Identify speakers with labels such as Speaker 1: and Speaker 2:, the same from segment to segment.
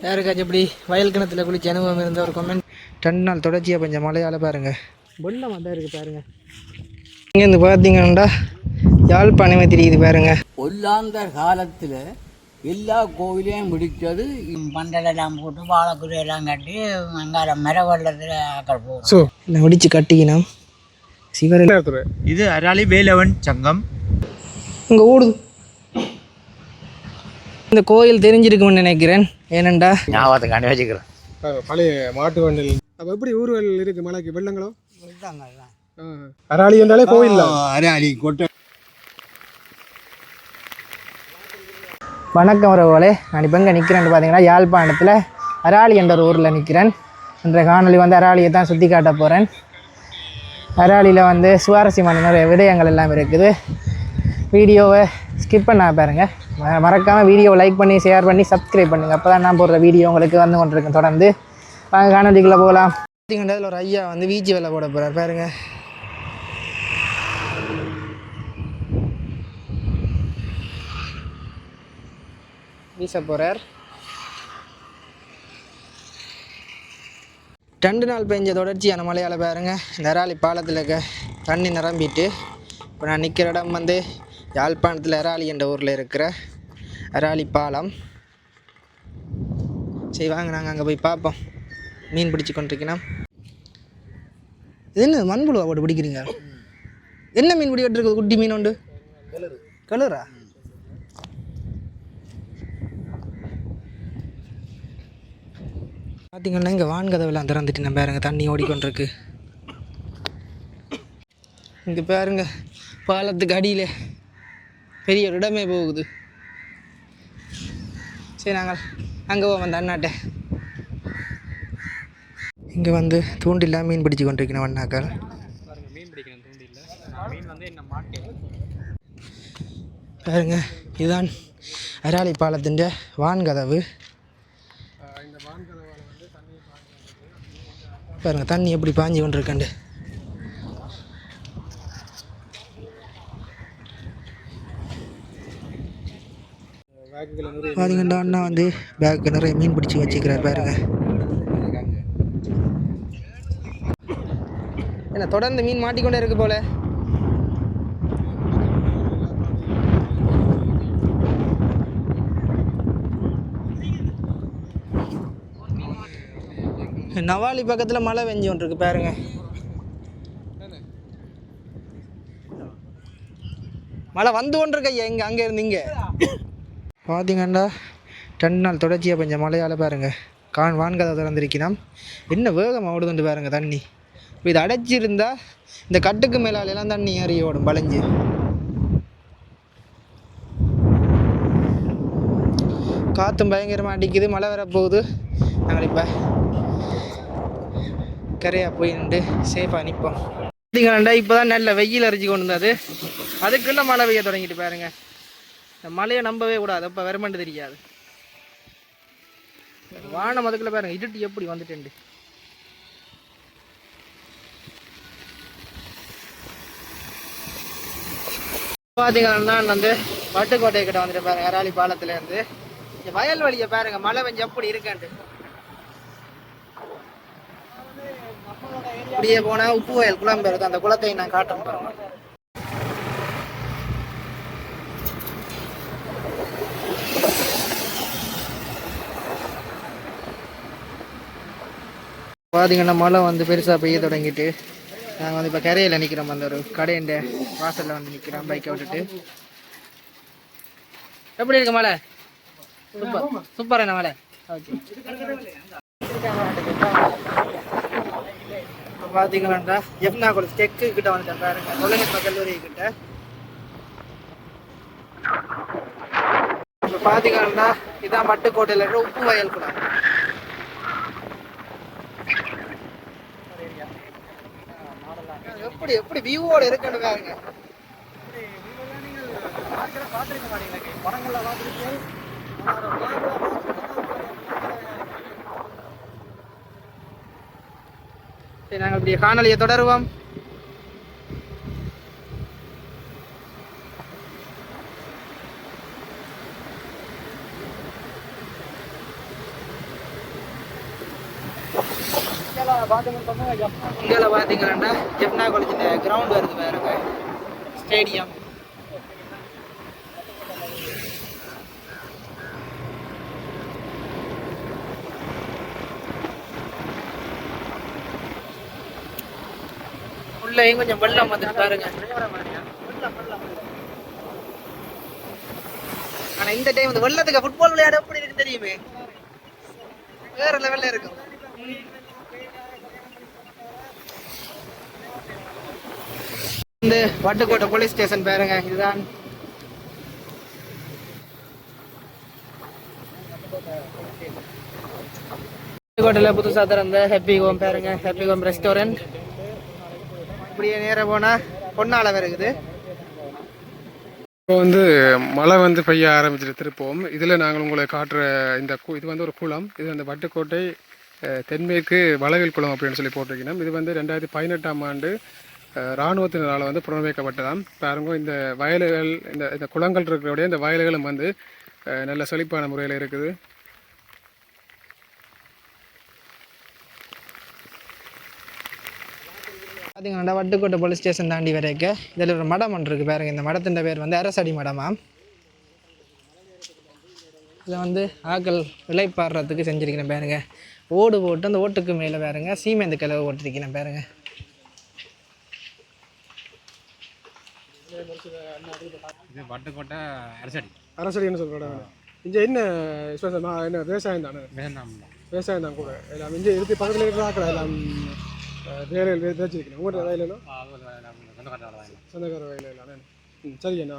Speaker 1: யாருக்காச்சும் இப்படி வயல் கிணத்துல குளிச்ச அனுபவம் இருந்த ஒரு கமெண்ட். 2 நாள் தொடர்ச்சியாக கொஞ்சம் மழையால் பாருங்கள் வெள்ளமாக தான் இருக்குது பாருங்கள். இங்கேருந்து பார்த்தீங்கன்னா யாழ்ப்பாணமே தெரியுது பாருங்கள்.
Speaker 2: ஒல்லாந்த காலத்தில் எல்லா கோவிலையும் முடித்தது பந்தலெல்லாம் போட்டு வாழைக்குறையெல்லாம் கட்டி அங்கால மர வெள்ளத்தில் ஆக்கள் போகும்.
Speaker 1: ஸோ இல்லை முடிச்சு கட்டிக்கணும் சிவர.
Speaker 3: இது அராலி வேலவன் சங்கம்.
Speaker 1: இங்கே ஓடுது. இந்த கோயில் தெரிஞ்சிருக்கும்னு நினைக்கிறேன். ஏனண்டா
Speaker 3: ஞாபகத்துக்காண்டி வச்சுக்கிறேன்.
Speaker 4: பழைய மாட்டு வண்டல். அப்போ எப்படி ஊர்கள் இருக்குது மலைக்கு வெள்ளங்களோ? அராலி என்றாலே கோயில்
Speaker 3: அராலி கொட்டை.
Speaker 1: வணக்கம் உறவுகளே, நான் இப்போ எங்கே நிற்கிறேன்னு பார்த்தீங்கன்னா யாழ்ப்பாணத்தில் அராலி என்ற ஒரு ஊரில் நிற்கிறேன். இன்றைய காணொலி வந்து அராலியை தான் சுற்றி காட்ட போகிறேன். அராலியில் வந்து சுவாரஸ்யமான நிறைய விடயங்கள் எல்லாம் இருக்குது. வீடியோவை ஸ்கிப் பண்ண பாருங்கள். மறக்காமல் வீடியோவை லைக் பண்ணி ஷேர் பண்ணி சப்ஸ்கிரைப் பண்ணுங்கள். அப்போ தான் நான் போடுற வீடியோ உங்களுக்கு வந்து கொண்டிருக்கேன். தொடர்ந்து வாங்க காணொலிக்குள்ளே போகலாம். பார்த்தீங்கன்னா ஒரு ஐயா வந்து வீச்சு வேலை போட போகிறார் பாருங்கள். வீச போகிறார். 2 நாள் பெஞ்ச தொடர்ச்சியான மழையால் பாருங்கள் இந்த அராலி பாலத்தில் இருக்க தண்ணி நிரம்பிட்டு இப்போ நான் நிற்கிற இடம் வந்து யாழ்ப்பாணத்தில் அராலி என்ற ஊரில் இருக்கிற அராலி பாலம். சரி வாங்க நாங்கள் அங்கே போய் பார்ப்போம். மீன் பிடிச்சி கொண்டிருக்கணும். இது என்ன மண்புழுவா போட்டு பிடிக்கிறீங்க? என்ன மீன் பிடிக்கிட்டு இருக்குது? குட்டி மீன் உண்டு. கலரா? பார்த்தீங்கன்னா இங்கே வான்கதவெல்லாம் திறந்துட்டு நம்ம பாருங்க தண்ணி ஓடிக்கொண்டிருக்கு. இங்கே பாருங்க பாலத்துக்கு அடியில் பெரிய ஒரு இடமே போகுது. சரி நாங்கள் அங்கே போவோம் அந்த அண்ணாட்ட. இங்கே வந்து தூண்டில் மீன் பிடிச்சி கொண்டிருக்கணும் அண்ணாக்கள்.
Speaker 4: மீன் பிடிக்கணும் தூண்டில்ல. மீன் வந்து என்ன மாட்டேன்
Speaker 1: பாருங்க இதுதான் அராலி பாலத்தின் வான்கதவு.
Speaker 4: இந்த வான்கதவால் வந்து தண்ணி
Speaker 1: பாருங்க தண்ணி எப்படி பாஞ்சு கொண்டிருக்கண்டு. பார்த்தீங்கன்னா அண்ணா வந்து பேக்கு நிறைய மீன் பிடிச்சி வச்சுக்கிறார் பாருங்க. என்ன தொடர்ந்து மீன் மாட்டிக்கொண்டே இருக்கு போல. நவாலி பக்கத்தில் மழை பெஞ்சு கொண்டு இருக்கு பாருங்க. மழை வந்து கொண்டிருக்க ஐயா இங்கே அங்கே இருந்து இங்கே பார்த்தீங்கன்னா 2 நாள் தொடர்ச்சியாக கொஞ்சம் மழையால் பாருங்கள் வான்கதை திறந்திருக்கணும். என்ன வேகமாக ஓடுதுண்டு பாருங்க தண்ணி. இப்போ இது அடைச்சிருந்தா இந்த கட்டுக்கு மேலாலெல்லாம் தண்ணி ஏறி ஓடும் பழஞ்சு. காற்றும் பயங்கரமாக அடிக்குது. மழை வரப்போகுது. நாங்கள் இப்போ கரையாக போய் நின்று சேஃபாக நிற்போம். பார்த்தீங்கன்னா இப்போ தான் நல்ல வெயில் அரைச்சி கொண்டு வந்தது. அதுக்குள்ளே மழை பெய்ய தொடங்கிட்டு பாருங்க. இந்த மழையை நம்பவே கூடாது. அப்போ வருமானு தெரியாது. வானம் அதுக்குள்ளே பாருங்கள் இருட்டு எப்படி வந்துட்டு. பார்த்தீங்கன்னா நான் வந்து பட்டுக்கோட்டை கிட்ட வந்துட்டு பாருங்க அராலி பாலத்துலேருந்து வயல் வழியை பாருங்க மழை பெஞ்சு எப்படி இருக்காண்டு. அப்படியே போனால் உப்பு வயல் குளம் பெறுது. அந்த குளத்தை நான் காட்டுறேன் பாருங்க. பார்த்தீங்கன்னா மழை வந்து பெருசாக பெய்ய தொடங்கிட்டு நாங்கள் வந்து இப்போ கரையில் நிற்கிறோம். அந்த ஒரு கடையின் வாசலில் வந்து நிற்கிறோம் பைக்கை விட்டுட்டு. எப்படி இருக்கு மழை? சூப்பர் என்ன மழை? ஓகே. பார்த்தீங்கன்னா எஃப்னா கூட ஸ்டெக்கு கிட்ட வந்துட்டேன் பாருங்க. தொழில்நுட்ப கல்லூரி கிட்ட. இப்போ பார்த்தீங்கன்னா இதான் பட்டுக்கோட்டையில் இருக்கிற உப்பு வயல் கூட. எப்படி எப்படி வியூவோட இருக்குன்னு பாருங்க. பார்த்துருக்க மாட்டீங்க படங்கள்ல பார்த்துருக்கேன். சரி நாங்கள் இப்படி காணொலியை தொடருவோம். இங்கே பார்த்தீங்கன்னா ஜெப்னா காலேஜில் கிரவுண்ட் வருது பாருங்க, ஸ்டேடியம். உள்ளேயும் கொஞ்சம் வெள்ளம் வந்துட்டு பாருங்க. ஆனா இந்த டைம் வந்து வெள்ளத்துக்கு ஃபுட்பால் விளையாட எப்படி இருக்கு தெரியுமே, வேற லெவல்ல இருக்கும். இந்த வட்டுக்கோட்டை போலீஸ் ஸ்டேஷன் பாருங்க, இதுதான். வட்டுக்கோட்டையில் புதுசாக திறந்த ஹாப்பி ஹோம் பாருங்க, ஹாப்பி ஹோம் ரெஸ்டாரண்ட். இப்படியே நேராக போனால் பொன்னால இருக்குது.
Speaker 4: இப்போ வந்து மழை வந்து பெய்ய ஆரம்பிச்சிட்டு திருப்போம். இதில் நாங்கள் உங்களை காட்டுற இந்த இது வந்து ஒரு குளம். இது அந்த வட்டுக்கோட்டை தென்மேற்கு வளவில் குளம் அப்படின்னு சொல்லி போட்டிருக்கணும். இது வந்து 2018ஆம் ஆண்டு இராணுவத்தினரால் வந்து புனரமைக்கப்பட்டதாம். பாருங்க, இந்த வயல்கள் இந்த குளங்கள் இருக்கிறபடியே இந்த வயல்களும் வந்து நல்ல செழிப்பான முறையில் இருக்குது.
Speaker 1: பார்த்தீங்கன்னா வட்டுக்கோட்டை போலீஸ் ஸ்டேஷன் தாண்டி வரைக்க இதில் ஒரு மடம் ஒன்று இருக்குது பாருங்க. இந்த மடத்தின் பேர் வந்து அரசடி மடமாம். இதை வந்து ஆக்கள் விளைப்பாடுறதுக்கு செஞ்சுருக்கிறேன் பாருங்க. ஓடு போட்டு அந்த ஓட்டுக்கு மேலே பாருங்க சீமெந்து கிளவு ஓட்டிருக்கிறேன் பாருங்க.
Speaker 3: இது வட்டுக்கோட்டை அரசடி.
Speaker 4: அரசடின்னு சொல்கிறோம். இங்கே என்ன என்ன விவசாயம் தானே? விவசாயம் தான் கூட எல்லாம் இங்கே இருக்கு. பக்கத்தில் இருக்கிற ஆக்கள் எல்லாம் வேலையில் வச்சுருக்கேன். உங்களோட வயலும் சொந்தக்கார வயலில் எல்லாம். சரி என்ன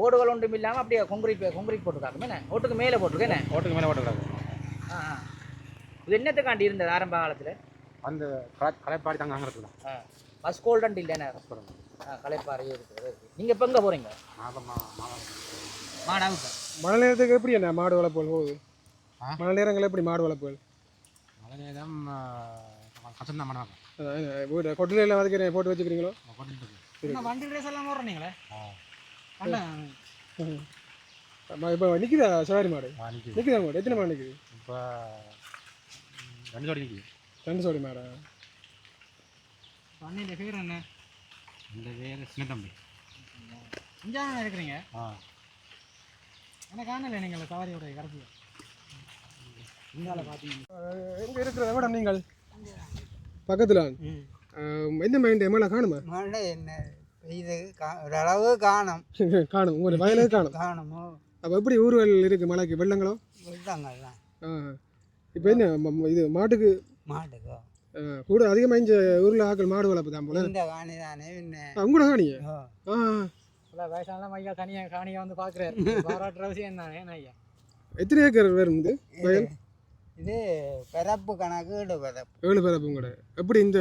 Speaker 1: ஓடுகள் ஒன்றும் இல்லாமல் அப்படியே கொங்கிரீட் போட்டுருக்காங்க. என்ன ஓட்டுக்கு மேலே போட்டிருக்கேன்.
Speaker 3: ஓட்டுக்கு மேலே போட்டுருக்காங்க.
Speaker 1: இது என்னத்துக்காண்டி இருந்தது ஆரம்ப காலத்தில்?
Speaker 3: அந்த கலைப்பாடி தாங்க அங்கே இருக்கலாம்.
Speaker 1: பஸ் கோல்டன் இல்லைண்ணே, கலைப்பாறையே இருக்குது. நீங்கள் இப்போ எங்கே போகிறீங்க? மாடாவுக்கு.
Speaker 4: மழை நேரத்துக்கு எப்படி என்ன மாடு வளர்ப்புகள் போகுது? மழை நேரங்கள் எப்படி மாடு வளர்ப்புகள்?
Speaker 3: மழை நேரம் கஷ்டம்தான் மாடு.
Speaker 4: கொட்டில அதுக்கு போட்டு வச்சுக்கிறீங்களோ?
Speaker 1: வண்டி ரேஸ் எல்லாம் ஓடுறீங்களே.
Speaker 4: இப்போ நிற்குதா சவாரி மாடு? நிற்குதா மாடு? எத்தனை மாடு நிற்குது
Speaker 3: இப்போ? 2 ஜோடி நிற்குது.
Speaker 4: 2 ஜோடி மாடா?
Speaker 1: வண்டியில் பேர் என்ன?
Speaker 3: இந்த பேர் சின்ன தம்பி.
Speaker 1: இஞ்சான இருக்கிறீங்க? எனக்கு காணல நீங்கள் சவாரியோட கடைசியாக இங்கால பார்த்தீங்க.
Speaker 4: எங்கே இருக்கிறத விட நீங்கள் பக்கத்தில் எந்த மைண்ட் எம்எல்ஏ காணுமா?
Speaker 2: மழை என்ன இது ஓரளவு காணும்.
Speaker 4: காணும். உங்களோட வயலே காணுமோ? அப்போ எப்படி ஊர்கள் இருக்குது மழைக்கு? வெள்ளங்களோ?
Speaker 2: வெள்ளங்கள்லாம்.
Speaker 4: இப்போ என்ன இது மாட்டுக்கோ கூட அதிகமாக இந்த ஊரில் ஆக்கள் மாடு வளர்ப்பு தான் போல.
Speaker 2: இந்த காணி தானே
Speaker 4: உங்களோட காணிங்க?
Speaker 1: வயசான ஐயா தனியாக காணியை வந்து பார்க்குறாரு. பாராட்டுற விஷயம் தானே ஐயா.
Speaker 4: எத்தனை ஏக்கர் வரும் இது வயல்?
Speaker 2: இது பிறப்பு கணக்கு 7 பிறப்பு.
Speaker 4: 7 பிறப்பும் கூட. எப்படி இந்த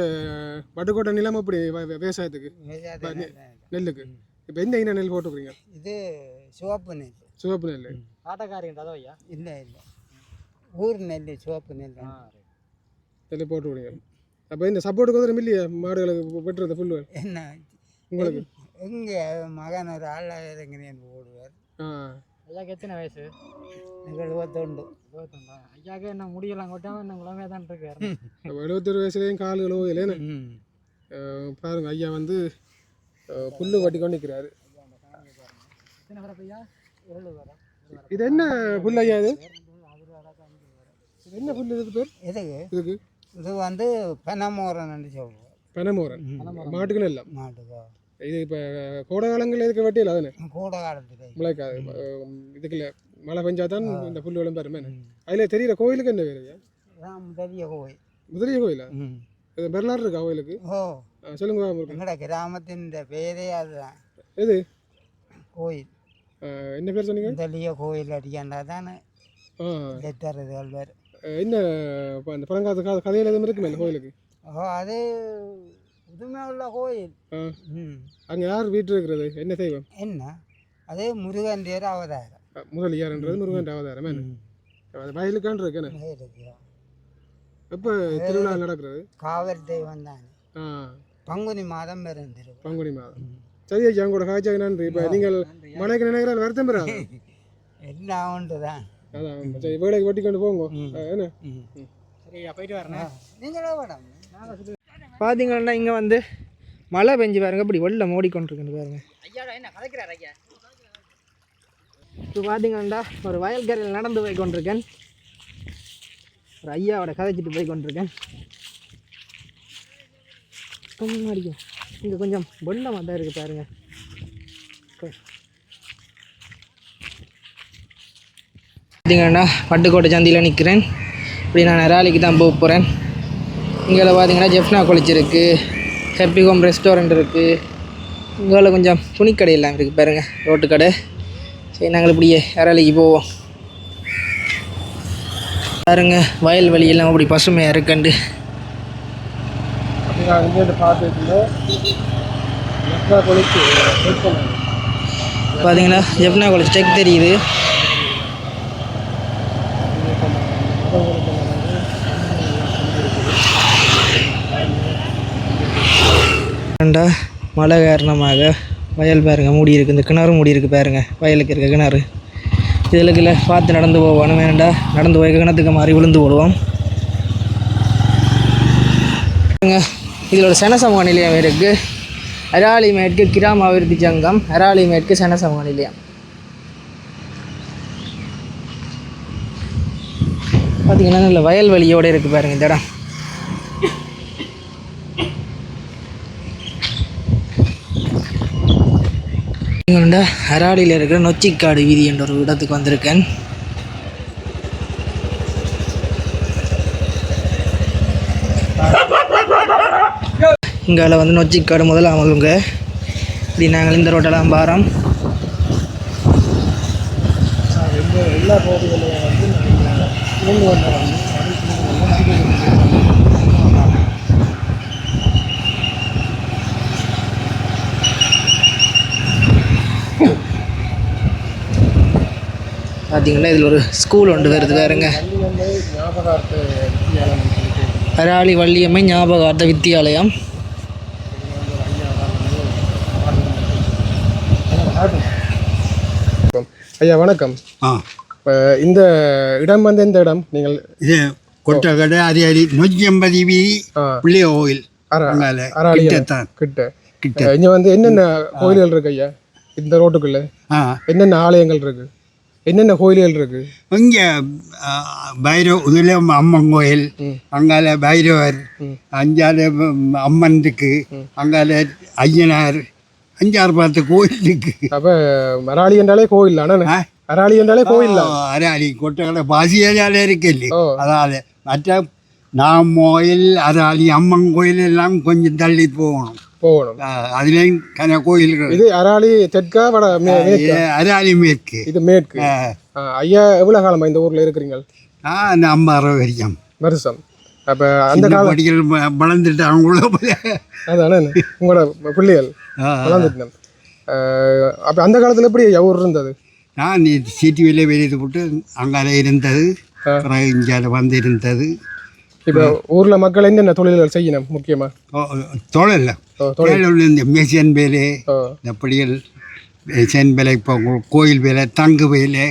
Speaker 4: வட்டுக்கோட்டை நிலம் எப்படி விவசாயத்துக்கு நெல்லுக்கு? இப்போ எந்த இன நெல் போட்டுக்கிறீங்க?
Speaker 2: இது சிவப்பு நெல்.
Speaker 4: சிவப்பு நெல்.
Speaker 1: ஆட்டக்காரியம் ததோ ஐயா?
Speaker 2: இல்லை ஊர் நெல், சிவப்பு நெல்
Speaker 4: நெல் போட்டுக்கிறீங்க. அப்போ இந்த சப்போர்ட்டுக்கு வந்து இல்லையா மாடுகளுக்கு வெட்டுறது புல்லு?
Speaker 2: என்ன
Speaker 4: உங்களுக்கு?
Speaker 2: எங்கே மகன் ஒரு ஆள் இறங்கினேன் போடுவார்.
Speaker 1: ஐயாக்கு எத்தனை வயசு?
Speaker 2: 71.
Speaker 1: ஐயாவுக்கு என்ன முடியலாம் கொட்டாமல் என்ன குழந்தையாக தான் இருக்காரு.
Speaker 4: 71 வயசுலேயும் கால்களோ இல்லைன்னு பாருங்க. ஐயா வந்து புல்லு வட்டி கொண்டு நிற்கிறாரு. இது என்ன புல் ஐயா? இது என்ன புல்? இது பேர் இதுக்கு?
Speaker 2: இது வந்து பெனமோரன் சொல்லுவோம்.
Speaker 4: பெனமோரன் மாட்டுக்குன்னு இல்லை?
Speaker 2: மாட்டுக்கோ.
Speaker 4: இது இப்போ கோடை காலங்களில் இதுக்கு வெட்டியில் அதுன்னு
Speaker 2: கோடை காலத்தில்
Speaker 4: முளைக்காது. இதுக்குள்ள மழை பெஞ்சா தான் இந்த புல் விளம்பரமே. அதில் தெரிகிற கோயிலுக்கு என்ன பேர்?
Speaker 2: முதலிய கோயில்.
Speaker 4: முதலிய கோயிலா? இது வரலாறு இருக்கா கோயிலுக்கு? சொல்லுங்க.
Speaker 2: எங்கட கிராமத்தின் பேரே அதுதான்.
Speaker 4: எது
Speaker 2: கோயில்?
Speaker 4: என்ன பேர் சொன்னீங்க?
Speaker 2: முதலிய கோயில் அடிக்காண்டா தானே லெட்டர் இதுகள் பேர்.
Speaker 4: என்ன அந்த பழங்காலத்து கதையில் எதுவும் இருக்குமே இந்த கோயிலுக்கு?
Speaker 2: அது புதுமை உள்ள கோயில்.
Speaker 4: அங்கே யார் வீட்டு இருக்கிறது? என்ன தெய்வம்?
Speaker 2: என்ன அதே முருகன் தேர் அவதாரம்.
Speaker 4: முதலியார்ன்றது முருகன் அவதாரம். அது வயலுக்கான் இருக்கேன்னு. எப்போ திருவிழா நடக்கிறது?
Speaker 2: காவல் தெய்வம் தானே. பங்குனி மாதம் பிறந்திரு.
Speaker 4: பங்குனி மாதம். சரி ஐயா, உங்களோட காய்ச்சாக நன்றி. இப்போ நீங்கள் மலைக்கு நினைக்கிற வருத்தம் பெறாங்க.
Speaker 2: எல்லாம் உண்டு தான்.
Speaker 4: அதான் சரி, வேலைக்கு வெட்டி கொண்டு போங்க. என்ன போயிட்டு வரேன்.
Speaker 1: பார்த்தீங்கன்னா இங்கே வந்து மழை பெஞ்சு பாருங்க இப்படி வெள்ளம் ஓடிக்கொண்டிருக்குன்னு பாருங்க. இப்போ பார்த்தீங்கன்னா ஒரு வயல்கரையில் நடந்து போய் கொண்டிருக்கேன். ஒரு ஐயாவோட கதைச்சிட்டு போய் கொண்டிருக்கேன். கொஞ்சம் அடிக்கும் இங்கே கொஞ்சம் வெள்ளமாக தான் இருக்குது பாருங்க. பார்த்தீங்கன்னா பட்டுக்கோட்டை சந்தையில் நிற்கிறேன். இப்படி நான் ராலிக்கு தான் போக போகிறேன். இங்கே பார்த்தீங்கன்னா ஜெஃப்னா காலேஜ் இருக்குது, ஹாப்பி ஹோம் ரெஸ்டாரண்ட் இருக்குது. இங்கே கொஞ்சம் துணிக்கடை எல்லாம் இருக்குது பாருங்கள், ரோட்டு கடை. சரி நாங்கள் இப்படியே ராலிக்கு போவோம். பாருங்க வயல்வெளியெல்லாம் அப்படி பசுமையாக இருக்குண்டு. பார்த்தீங்கன்னா ஜெஃப்னா காலேஜ் டெக் தெரியுது. மழை காரணமாக வயல் பாருங்க மூடி இருக்குது. இந்த கிணறு மூடி இருக்குது பாருங்க, வயலுக்கு இருக்க கிணறு. இதில் பார்த்து நடந்து போவோம். வேண்டாம் நடந்து போய் கிணத்துக்கு மாறி விழுந்து போடுவோம். இதில் ஒரு சன சமூக நிலையம் இருக்குது. அராலி மேற்கு கிராம அபிவிருத்தி சங்கம், அராலி மேற்கு சன சமூக நிலையம். பார்த்தீங்கன்னா நல்ல வயல்வெளியோடு இருக்குது பாருங்கள் இந்த இடம். இங்கே அராலியில் இருக்கிற நொச்சிக்காடு வீதி என்ற ஒரு இடத்துக்கு வந்திருக்கேன். இங்கால வந்து நொச்சிக்காடு முதல்ல அவங்களுங்க இப்படி நாங்கள் இந்த ரோட்டெல்லாம் பாரோம். எல்லா பகுதிகளையும் வந்து பார்த்தீங்கன்னா இதில் ஒரு ஸ்கூல் ஒன்று வருது பாருங்க, அராலி வள்ளியம்மை ஞாபகார்த்த வித்தியாலயம்.
Speaker 4: ஐயா வணக்கம். இந்த இடம் வந்து எந்த இடம்? நீங்கள்
Speaker 5: இது கொட்டக்கடை அரியாடி 180 வீதி பிள்ளைய கோயில்
Speaker 4: கிட்ட கிட்ட. இங்க வந்து என்னென்ன கோயில்கள் இருக்கு ஐயா இந்த ரோட்டுக்குள்ள? என்னென்ன ஆலயங்கள் இருக்கு, என்னென்ன கோயில்கள் இருக்கு?
Speaker 5: இங்க பைரவ இதுல அம்மன் கோயில், அங்கால பைரவர், அஞ்சால அம்மன் இருக்கு, அங்கால ஐயனார், 5-6 கோயில் இருக்கு.
Speaker 4: அப்ப அராலி என்றாலே கோயில் தானே? அராலி என்றாலே கோயில் தான்.
Speaker 5: அராலி கொட்டக்கடை பாசியாலே இருக்கு இல்லை? அதாவது மற்ற நாம் கோயில் அராலி அம்மன் கோயில் எல்லாம் கொஞ்சம் தள்ளி போகணும். அதுலேயும் கன கோயில்கள்.
Speaker 4: இது அராலி தெற்கா வட?
Speaker 5: அராலி மேற்கு.
Speaker 4: இது மேற்கு. ஐயா எவ்வளோ காலமா இந்த ஊர்ல இருக்கிறீங்க?
Speaker 5: 50
Speaker 4: வருஷம். அப்ப அந்த
Speaker 5: காலடிகள் வளர்ந்துட்டு அவங்கள
Speaker 4: அதானே உங்களோட பிள்ளைகள் வளர்ந்துட்டேன். அப்ப அந்த காலத்துல எப்படி ஊர் இருந்தது?
Speaker 5: நான் சிடிவில வெளியே போட்டு அங்கால இருந்தது, பிறகு இங்கே வந்து இருந்தது.
Speaker 4: இப்போ ஊரில் மக்கள் என்னென்ன தொழில்கள் செய்யணும் முக்கியமாக?
Speaker 5: தொழில் இந்த மிஷின் வேலை, இந்த படிகள் மிஷின் வேலை, இப்போ கோயில் வேலை, தங்கு வேலை,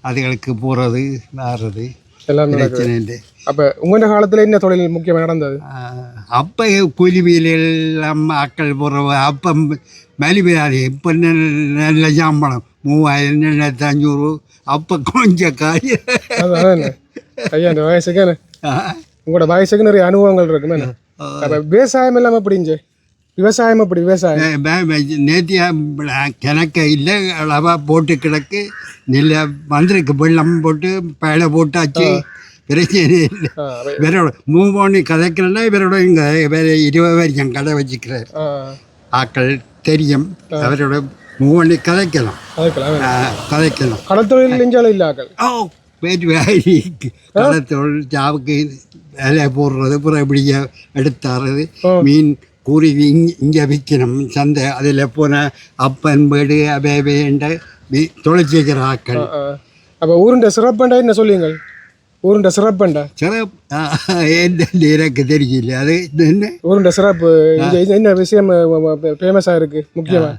Speaker 5: அதுகளுக்கு போகிறது வர்றது
Speaker 4: எல்லாம் பிரச்சனை. அப்போ உங்களோட காலத்தில் என்ன தொழில் முக்கியமாக நடந்தது?
Speaker 5: அப்போ கூலி வேலையெல்லாம் ஆக்கள் போடுற அப்போ மலி வேலை. இப்போ நல்ல சம்பளம் 3000-4500. அப்போ கொஞ்சம் காரியம்.
Speaker 4: ஐயா இந்த வயசுக்கு உங்களோட வயசுக்கு நிறைய அனுபவங்கள் இருக்குமே. அப்போ விவசாயம் எல்லாம் எப்படிங்க? விவசாயம் எப்படி? விவசாயம்
Speaker 5: நேத்தியா கிணக்க இல்லை, அளவாக போட்டு கிடக்கு, நெல்லை வந்திருக்கு, வெள்ளம் போட்டு பயில போட்டாச்சு, பிரச்சனை இல்லை. இவரோட மூவ் பண்ணி கதைக்கிறேன்னா இவரோட இங்கே வேற 20 வரைக்கும் கடை வச்சுக்கிறார். ஆக்கள் தெரியும், அவரோட மூவ் பண்ணி கதைக்கலாம்.
Speaker 4: கடத்தொழில் இல்லை ஆக்கள்.
Speaker 5: கடத்தொழில் ஜாவுக்கு வேலையை போடுறது, அப்புறம் இப்படி எடுத்தாடுறது, மீன் கூறி இங்கே விற்கணும் சந்தை. அதில் போன அப்பன் வீடு அவேண்ட தொலைச்சிக்கிற ஆக்கள்.
Speaker 4: அப்போ ஊருண்ட சிறப்புண்டா என்ன சொல்லுங்கள்? ஊருண்ட சிறப்புண்டா?
Speaker 5: சிறப்பு எனக்கு தெரியல. அது என்ன
Speaker 4: ஊருண்ட சிறப்பு? என்ன விஷயம் ஃபேமஸாக இருக்குது முக்கியமாக?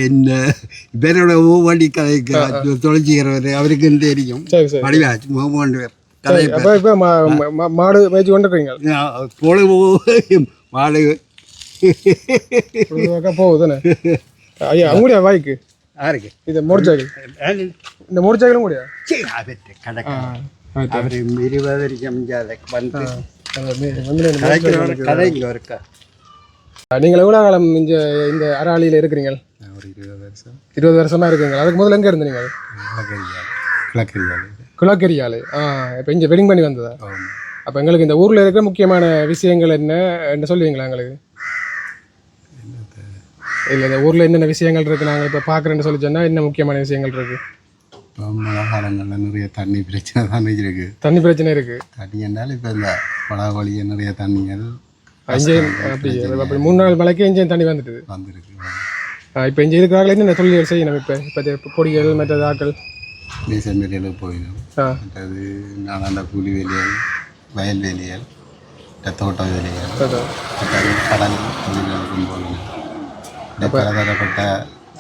Speaker 5: என்ன பேரோட வண்டி கதைக்கு தொலைச்சிக்கிறவர் அவருக்குன்னு தெரியும். வடிவாச்சு மூவ் கதை
Speaker 4: அப்போ இப்போ மாடு மேய்ச்சி கொண்டு இருக்கீங்க
Speaker 5: பொழுது மாடு
Speaker 4: போகுதுண்ணே ஐயா அவங்களுடைய வாய்க்கு
Speaker 5: யாருக்கு
Speaker 4: இது மோட்டர் சைக்கிள் இந்த மோட்டர் சைக்கிளும் கூடயா
Speaker 5: கணக்கு அவர் 20 வரைக்கும் வந்து
Speaker 4: வந்து
Speaker 5: கதை இங்கே இருக்கா
Speaker 4: நீங்கள் எவ்வளோ காலம் இந்த அராலியில் இருக்கிறீங்க
Speaker 5: ஒரு 20 வருஷம்
Speaker 4: 20 வருஷமா இருக்குங்க அதுக்கு முதல்ல எங்கே இருந்தீங்க
Speaker 5: கிழக்கரியால்
Speaker 4: குளக்கரியால் இப்போ இங்கே வெட்டிங் பண்ணி வந்ததா அப்போ எங்களுக்கு இந்த ஊரில் இருக்கிற முக்கியமான விஷயங்கள் என்ன சொல்லுவீங்களா எங்களுக்கு இல்லை இந்த ஊரில் என்னென்ன விஷயங்கள் இருக்குது நாங்கள் இப்போ பார்க்குறேன்னு சொல்லி சொன்னால் என்ன முக்கியமான விஷயங்கள் இருக்குது
Speaker 5: இப்போ மழை காலங்களில் நிறைய தண்ணி பிரச்சனை தான் இருக்குது
Speaker 4: தண்ணி பிரச்சனை இருக்குது
Speaker 5: தண்ணி என்றால் இப்போ இந்த பழவழிய நிறைய தண்ணிகள்
Speaker 4: இங்கே அப்படி 3 நாள் மழைக்கு இங்கே தண்ணி வந்துட்டுது
Speaker 5: வந்துருக்கு
Speaker 4: இப்போ இங்கே இருக்கிறாங்களே என்ன தொழில்கள் செய்யணும் இப்போ பொடிகள் மற்ற ஆக்கள்
Speaker 5: நேசன் வேலையில் போயிடும் மற்றது நாளாண்ட கூலி வேலைகள் வயல் வேலைகள் தோட்ட வேலைகள் மற்றது கடல் தொழில்களுக்கும் போகணும் பலதரப்பட்ட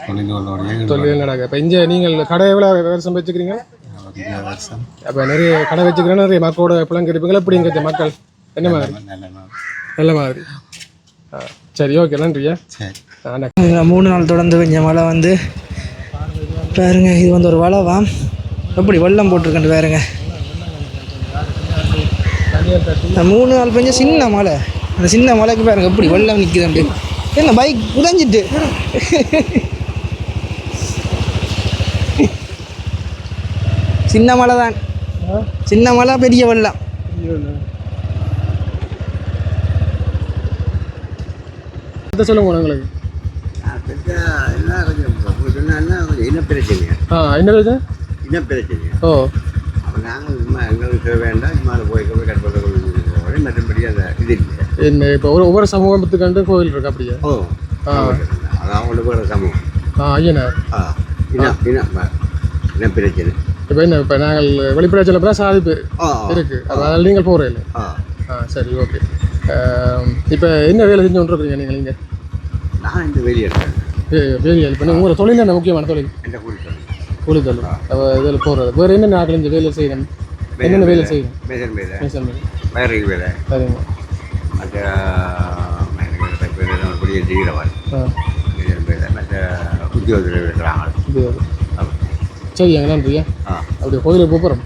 Speaker 5: தொழில்களோடைய
Speaker 4: தொழில் நடக்குது இப்போ இங்கே நீங்கள் கடை எவ்வளோ வருஷம் வச்சுக்கிறீங்க
Speaker 5: 20 வருஷம்
Speaker 4: அப்போ நிறைய கடை வச்சுக்கிறேன்னா நிறைய மக்களோட புலங்கரிப்புகள் எப்படிங்க மக்கள் என்ன மாதிரி நல்ல மாதிரி சரி ஓகே நன்றியா
Speaker 5: சரி
Speaker 1: 3 நாள் தொடர்ந்து கொஞ்சம் மழை வந்து பாருங்க இது வந்து ஒரு வளவாம் எப்படி வெள்ளம் போட்டிருக்கேன் பாருங்க 3 நாள் பெஞ்ச சின்ன மழை அந்த சின்ன மழைக்கு பாருங்க எப்படி வெள்ளம் நிற்குதுண்டு என்ன பைக் உதஞ்சிட்டு சின்ன மழை தான் சின்ன மழை பெரிய வெள்ளம்
Speaker 4: சொல்லுங்க உங்களுக்கு
Speaker 5: இனப்பிரச்சனையா
Speaker 4: என்ன பிரச்சனை
Speaker 5: இனப்பிரச்சனையா
Speaker 4: ஓ
Speaker 5: அப்போ நாங்கள் எங்களுக்கு வேண்டாம் சும்மா போய் கட்டுறது மற்றபடி அந்த இது இல்லை
Speaker 4: என்ன இப்போ ஒவ்வொரு சமூகத்துக்கு கோவில் இருக்கு அப்படியா
Speaker 5: ஓ அதான் ஒன்று வேறு சமூகம்
Speaker 4: ஐயனார்
Speaker 5: இனப்பிரச்சனை
Speaker 4: இப்போ என்ன இப்போ நாங்கள் வெளிப்படைச்சல தான் சாதிப்பு இருக்கு அதனால நீங்கள் போகிறே இல்லை சரி ஓகே இப்போ என்ன வேலை செஞ்சு கொண்டிருக்கீங்க நீங்கள் இங்கே
Speaker 5: நான் இந்த வெளியேறேன்
Speaker 4: வேலையாள் இப்போ உங்களோட தொழில் என்ன முக்கியமான தொழில்
Speaker 5: எந்த
Speaker 4: கூலி தொழில் அப்போ இதில் போகிறது வேறு என்னென்ன நாட்கள் இந்த வேலை செய்யணும் என்னென்ன வேலை செய்யணும்
Speaker 5: மேசன் வேலை
Speaker 4: மேசன் வேலை
Speaker 5: வயரிங் வேலை
Speaker 4: சரிங்க
Speaker 5: மற்ற குடிய செய்கிறவன் மேசன் வேலை மற்ற உத்தியோகத்தில் இருக்கிறாங்க
Speaker 4: சரிங்க நன்றியா அப்படி கோயிலுக்கு போகிறோம்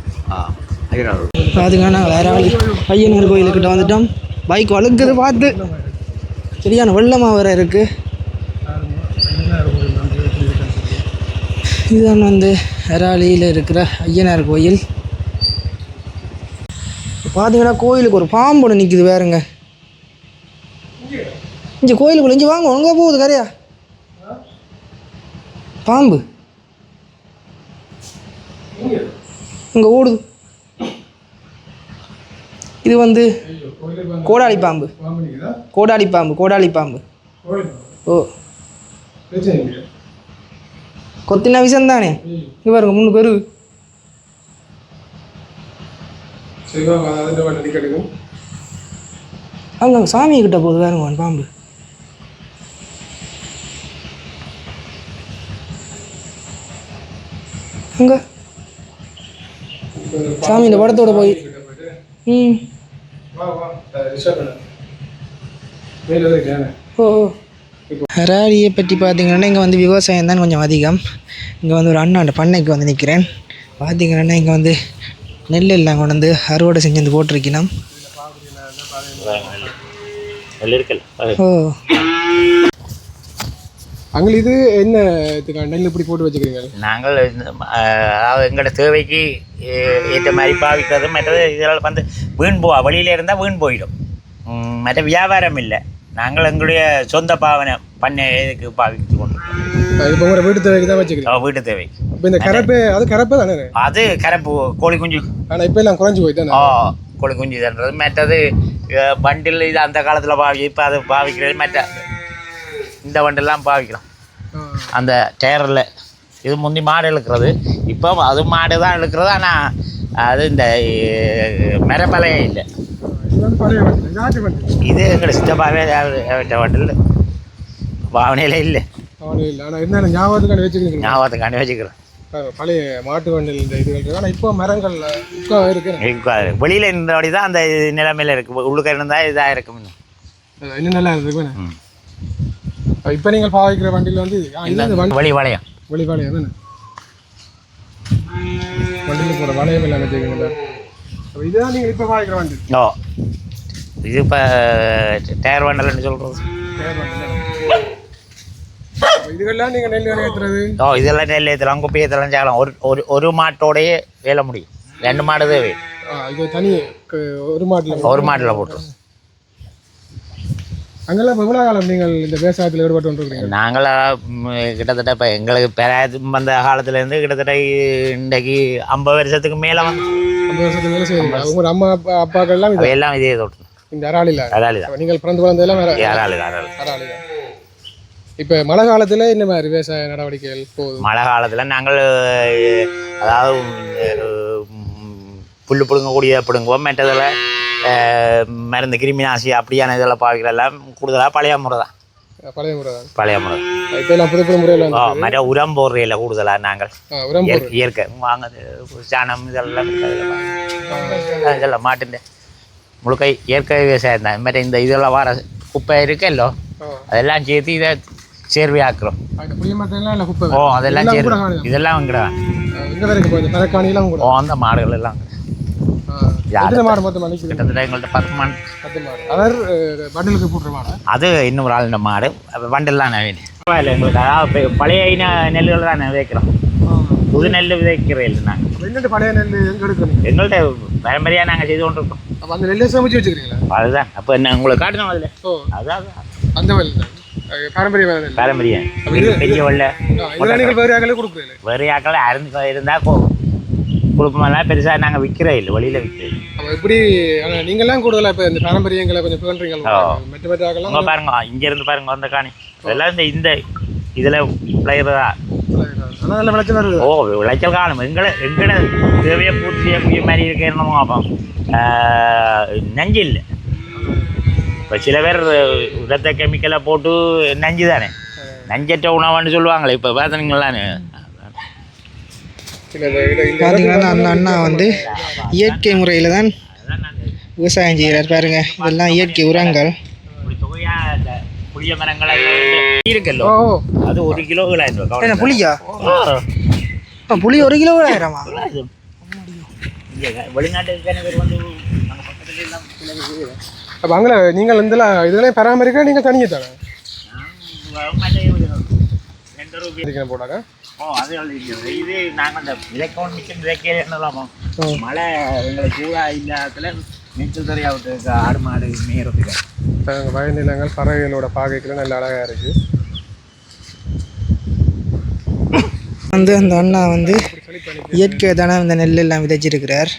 Speaker 1: பார்த்துங்க நாங்கள் வேற ஐயனார் கோயிலுக்கிட்ட வந்துட்டோம் பைக் வழுக்குது பார்த்து சரியான வெள்ளமாக வேற இருக்குது இதுதான் வந்து அராலியில் இருக்கிற ஐயனார் கோயில் பார்த்தீங்கன்னா கோயிலுக்கு ஒரு பாம்பு ஒன்று நிற்குது வேறுங்க இங்கே கோயிலுக்குள்ள இங்கே வாங்க ஒழுங்கா போகுது கரையா பாம்பு இங்கே ஓடுது இது வந்து கோடாளி பாம்பு கோடாளி பாம்பு ஓ கொத்தின விஷம் தானே இங்கே பாருங்க 3 பேரு அங்கே சாமி கிட்ட போகுது வேறுங்க பாம்பு அங்கே சாமி இந்த படத்தோட போய் ஓ அராலியை பற்றி பார்த்தீங்கன்னா இங்கே வந்து விவசாயம் தான் கொஞ்சம் அதிகம் இங்கே வந்து ஒரு அண்ணாண்ட பண்ணைக்கு வந்து நிற்கிறேன் பார்த்தீங்கன்னா இங்கே வந்து நெல் எல்லாம் கொண்டு வந்து அறுவடை செஞ்சு வந்து போட்டிருக்கணும் ஓ
Speaker 4: அங்கே இது என்ன நெல் இப்படி போட்டு வச்சுக்கிறீங்க
Speaker 2: நாங்கள் அதாவது எங்களோட தேவைக்கு ஏற்ற மாதிரி பாவிக்கிறது மற்றது இதெல்லாம் வந்து வீண் வெளியில் இருந்தால் வீண் போயிடும் மற்ற வியாபாரம் இல்லை நாங்கள் எங்களுடைய சொந்த பாவனை பண்ண இதுக்கு பாவித்து கொண்டு
Speaker 4: இப்போ உங்களோட வீட்டு தேவைக்கு தான் வச்சுக்கிறோம்
Speaker 2: வீட்டு தேவைக்கு
Speaker 4: இப்போ இந்த கரப்பு அது கரப்பு தானே
Speaker 2: அது கரப்பு கோழி குஞ்சு
Speaker 4: ஆனால் இப்போ எல்லாம் குறைஞ்சி போயிட்டு
Speaker 2: கோழி குஞ்சு தன்றது மற்றது வண்டில் இது அந்த காலத்தில் இப்போ அது பாவிக்கிறது மற்ற இந்த வண்டெல்லாம் பாவிக்கலாம் அந்த டயரில் இது முந்தி மாடு இழுக்கிறது இப்போ அது மாடு தான் இழுக்கிறது ஆனால் அது இந்த மரப்பலையே இல்லை இது எங்களை சித்தப்பாவே வண்டில் பாவனையில் இல்லை
Speaker 4: ஞாபகத்துக்காண்டி வச்சுக்கிறேன்
Speaker 2: ஞாபகத்துக்காண்டி வச்சுக்கிறேன்
Speaker 4: பழைய மாட்டு வண்டியில் இந்த இது இருக்கு. ஆனால் இப்போ மரங்கள் இருக்கு.
Speaker 2: வெளியில் இருந்தபடி தான் அந்த நிலைமையில் இருக்குது. உள்ளுக்க இருந்தால் இதாக இருக்கும்.
Speaker 4: இன்னும் நல்லா இருக்கு. இப்போ நீங்கள் பாவிக்கிற வண்டியில் வந்து
Speaker 2: வழி வளையம்
Speaker 4: தானே வண்டியில் போகிற வளையம் எல்லாம் வச்சுருக்கீங்களா? இதுதான் நீங்கள் இப்போ பாவிக்கிற வண்டி.
Speaker 2: ஓ, இது இப்போ டயர் வண்டல்னு சொல்கிறது.
Speaker 4: இதுக்கெல்லாம் நீங்கள் நெல் ஏற்றுறது?
Speaker 2: ஓ, இதெல்லாம் நெல் ஏற்றலாம், குப்பை ஏற்றலாம், சாகலாம். ஒரு மாட்டோடையே வேலை முடியும். 2 மாடு தேவை.
Speaker 4: இது தனி ஒரு மாட்டில்
Speaker 2: போட்டுரும்.
Speaker 4: அங்கெல்லாம் இப்போ எவ்வளோ காலம் நீங்கள் இந்த விவசாயத்தில் ஈடுபட்டு வந்துருக்கீங்க?
Speaker 2: நாங்களாம் கிட்டத்தட்ட இப்போ எங்களுக்கு வந்த காலத்துலேருந்து கிட்டத்தட்ட இன்றைக்கு 50 வருஷத்துக்கு மேலே வந்து
Speaker 4: 50 வருஷத்துக்கு மேலே செய்யுங்க. உங்கள் அம்மா அப்பாக்கள்லாம்
Speaker 2: எல்லாம் இதே தோட்டம்.
Speaker 4: இந்த அராளி தான் நீங்கள் பிறந்து குழந்தையெல்லாம்
Speaker 2: அராளி
Speaker 4: தான். இப்போ மழை காலத்தில் இந்த மாதிரி விவசாய நடவடிக்கைகள் போகுது?
Speaker 2: மழை காலத்தில் நாங்கள் அதாவது புல் பிடுங்குவோம். மற்றதில் மருந்து கிருமிநாசி அப்படியான இதெல்லாம் பாவிக்கிறதெல்லாம் கூடுதலாக பழைய முறை தான். பழைய முறை
Speaker 4: இப்போ எல்லாம் புது முறையில்
Speaker 2: மற்ற உரம் போடுறையில் கூடுதலாக நாங்கள் இயற்கை வாங்குது. சாணம் இதெல்லாம் இதெல்லாம் மாட்டுண்டு முழுக்க இயற்கை விவசாயம் தான். மற்ற இந்த இதெல்லாம் வர குப்பை இருக்கல்லோ அதெல்லாம் சேர்த்து இதை சேர்வையாக்குறோம். ஓ, அதெல்லாம் சேர்வு இதெல்லாம் வாங்கிடுவேன். ஓ, அந்த மாடுகள் எல்லாம் கிட்டத்தட்ட எங்கள்கிட்ட 10 மாடு. அது இன்னொரு ஆள் இந்த மாடு வண்டெல்லாம் வேணும் எங்களுக்கு. அதாவது பழைய நெல்லுகள் தான் விதைக்கிறோம். புது நெல் விதைக்கிற இல்லை நாங்கள்.
Speaker 4: பழைய நெல்
Speaker 2: எங்கள்கிட்ட பரம்பரையாக நாங்கள் செய்து கொண்டு இருக்கோம்.
Speaker 4: அந்த நெல்லை சமைச்சு வச்சுக்கிறீங்களா?
Speaker 2: அதுதான் அப்போ என்ன உங்களுக்கு காட்டணும். அதில் அதான்
Speaker 4: அந்த
Speaker 2: பாரம்பரியம் பெரிய வெள்ளை வேறு யாக்கள் அருந்து இருந்தால் கொடுப்போம்லாம் பெருசாக நாங்கள் விற்கிறே இல்லை, வெளியில் விற்கிறேன்.
Speaker 4: எப்படி நீங்கள்லாம் கூடுதலாக இப்போ இந்த பாரம்பரியங்களை கொஞ்சம் பண்ணுறீங்களா?
Speaker 2: மற்ற பாருங்க, இங்கேருந்து பாருங்க அந்த காணி இதெல்லாம் இந்த இதில் விளையிறதா. ஓ, விளைச்சல் காலம் எங்கட தேவையை பூர்த்தி செய்யக்கூடிய மாதிரி இருக்கணும். அப்போ நஞ்சு இல்லை. இப்போ சில பேர் உரத்தை கெமிக்கலை போட்டு நஞ்சு தானே, நஞ்சற்ற உணவுன்னு சொல்லுவாங்களே. இப்போ பார்த்தீங்களான்னு
Speaker 1: பார்த்தீங்கன்னா அந்த அண்ணா வந்து இயற்கை முறையில் தான் விவசாயம் செய்கிறார். பாருங்க, இதெல்லாம் இயற்கை உரங்கள்.
Speaker 2: புளிய மரங்கள் இருக்கல்லோ, அது 1 கிலோ 1000 ரூபா.
Speaker 1: புளியா? புளி 1 கிலோ 1000-ஆமா?
Speaker 2: வெளிநாட்டுக்கு வந்து
Speaker 4: அப்போ அங்கே நீங்கள் இதெல்லாம் பராமரிக்க நீங்கள் தனியாக தானே போடாங்க?
Speaker 2: ஓ, அது இது நாங்கள் அந்த விதைக்கணும் மிஷின் விதைக்கே என்னலாமா. மழை எங்களுக்கு சூடாக இல்லாததுல நீச்சல் துறையாக விட்டு ஆடு மாடு மேயறதுக்கு
Speaker 4: வயநிலங்கள் பறவைகளோட பாகைகள் நல்ல அழகாக இருக்குது.
Speaker 1: வந்து அந்த அண்ணா வந்து இயற்கை தானே இந்த நெல் எல்லாம் விதைச்சிருக்கிறார்.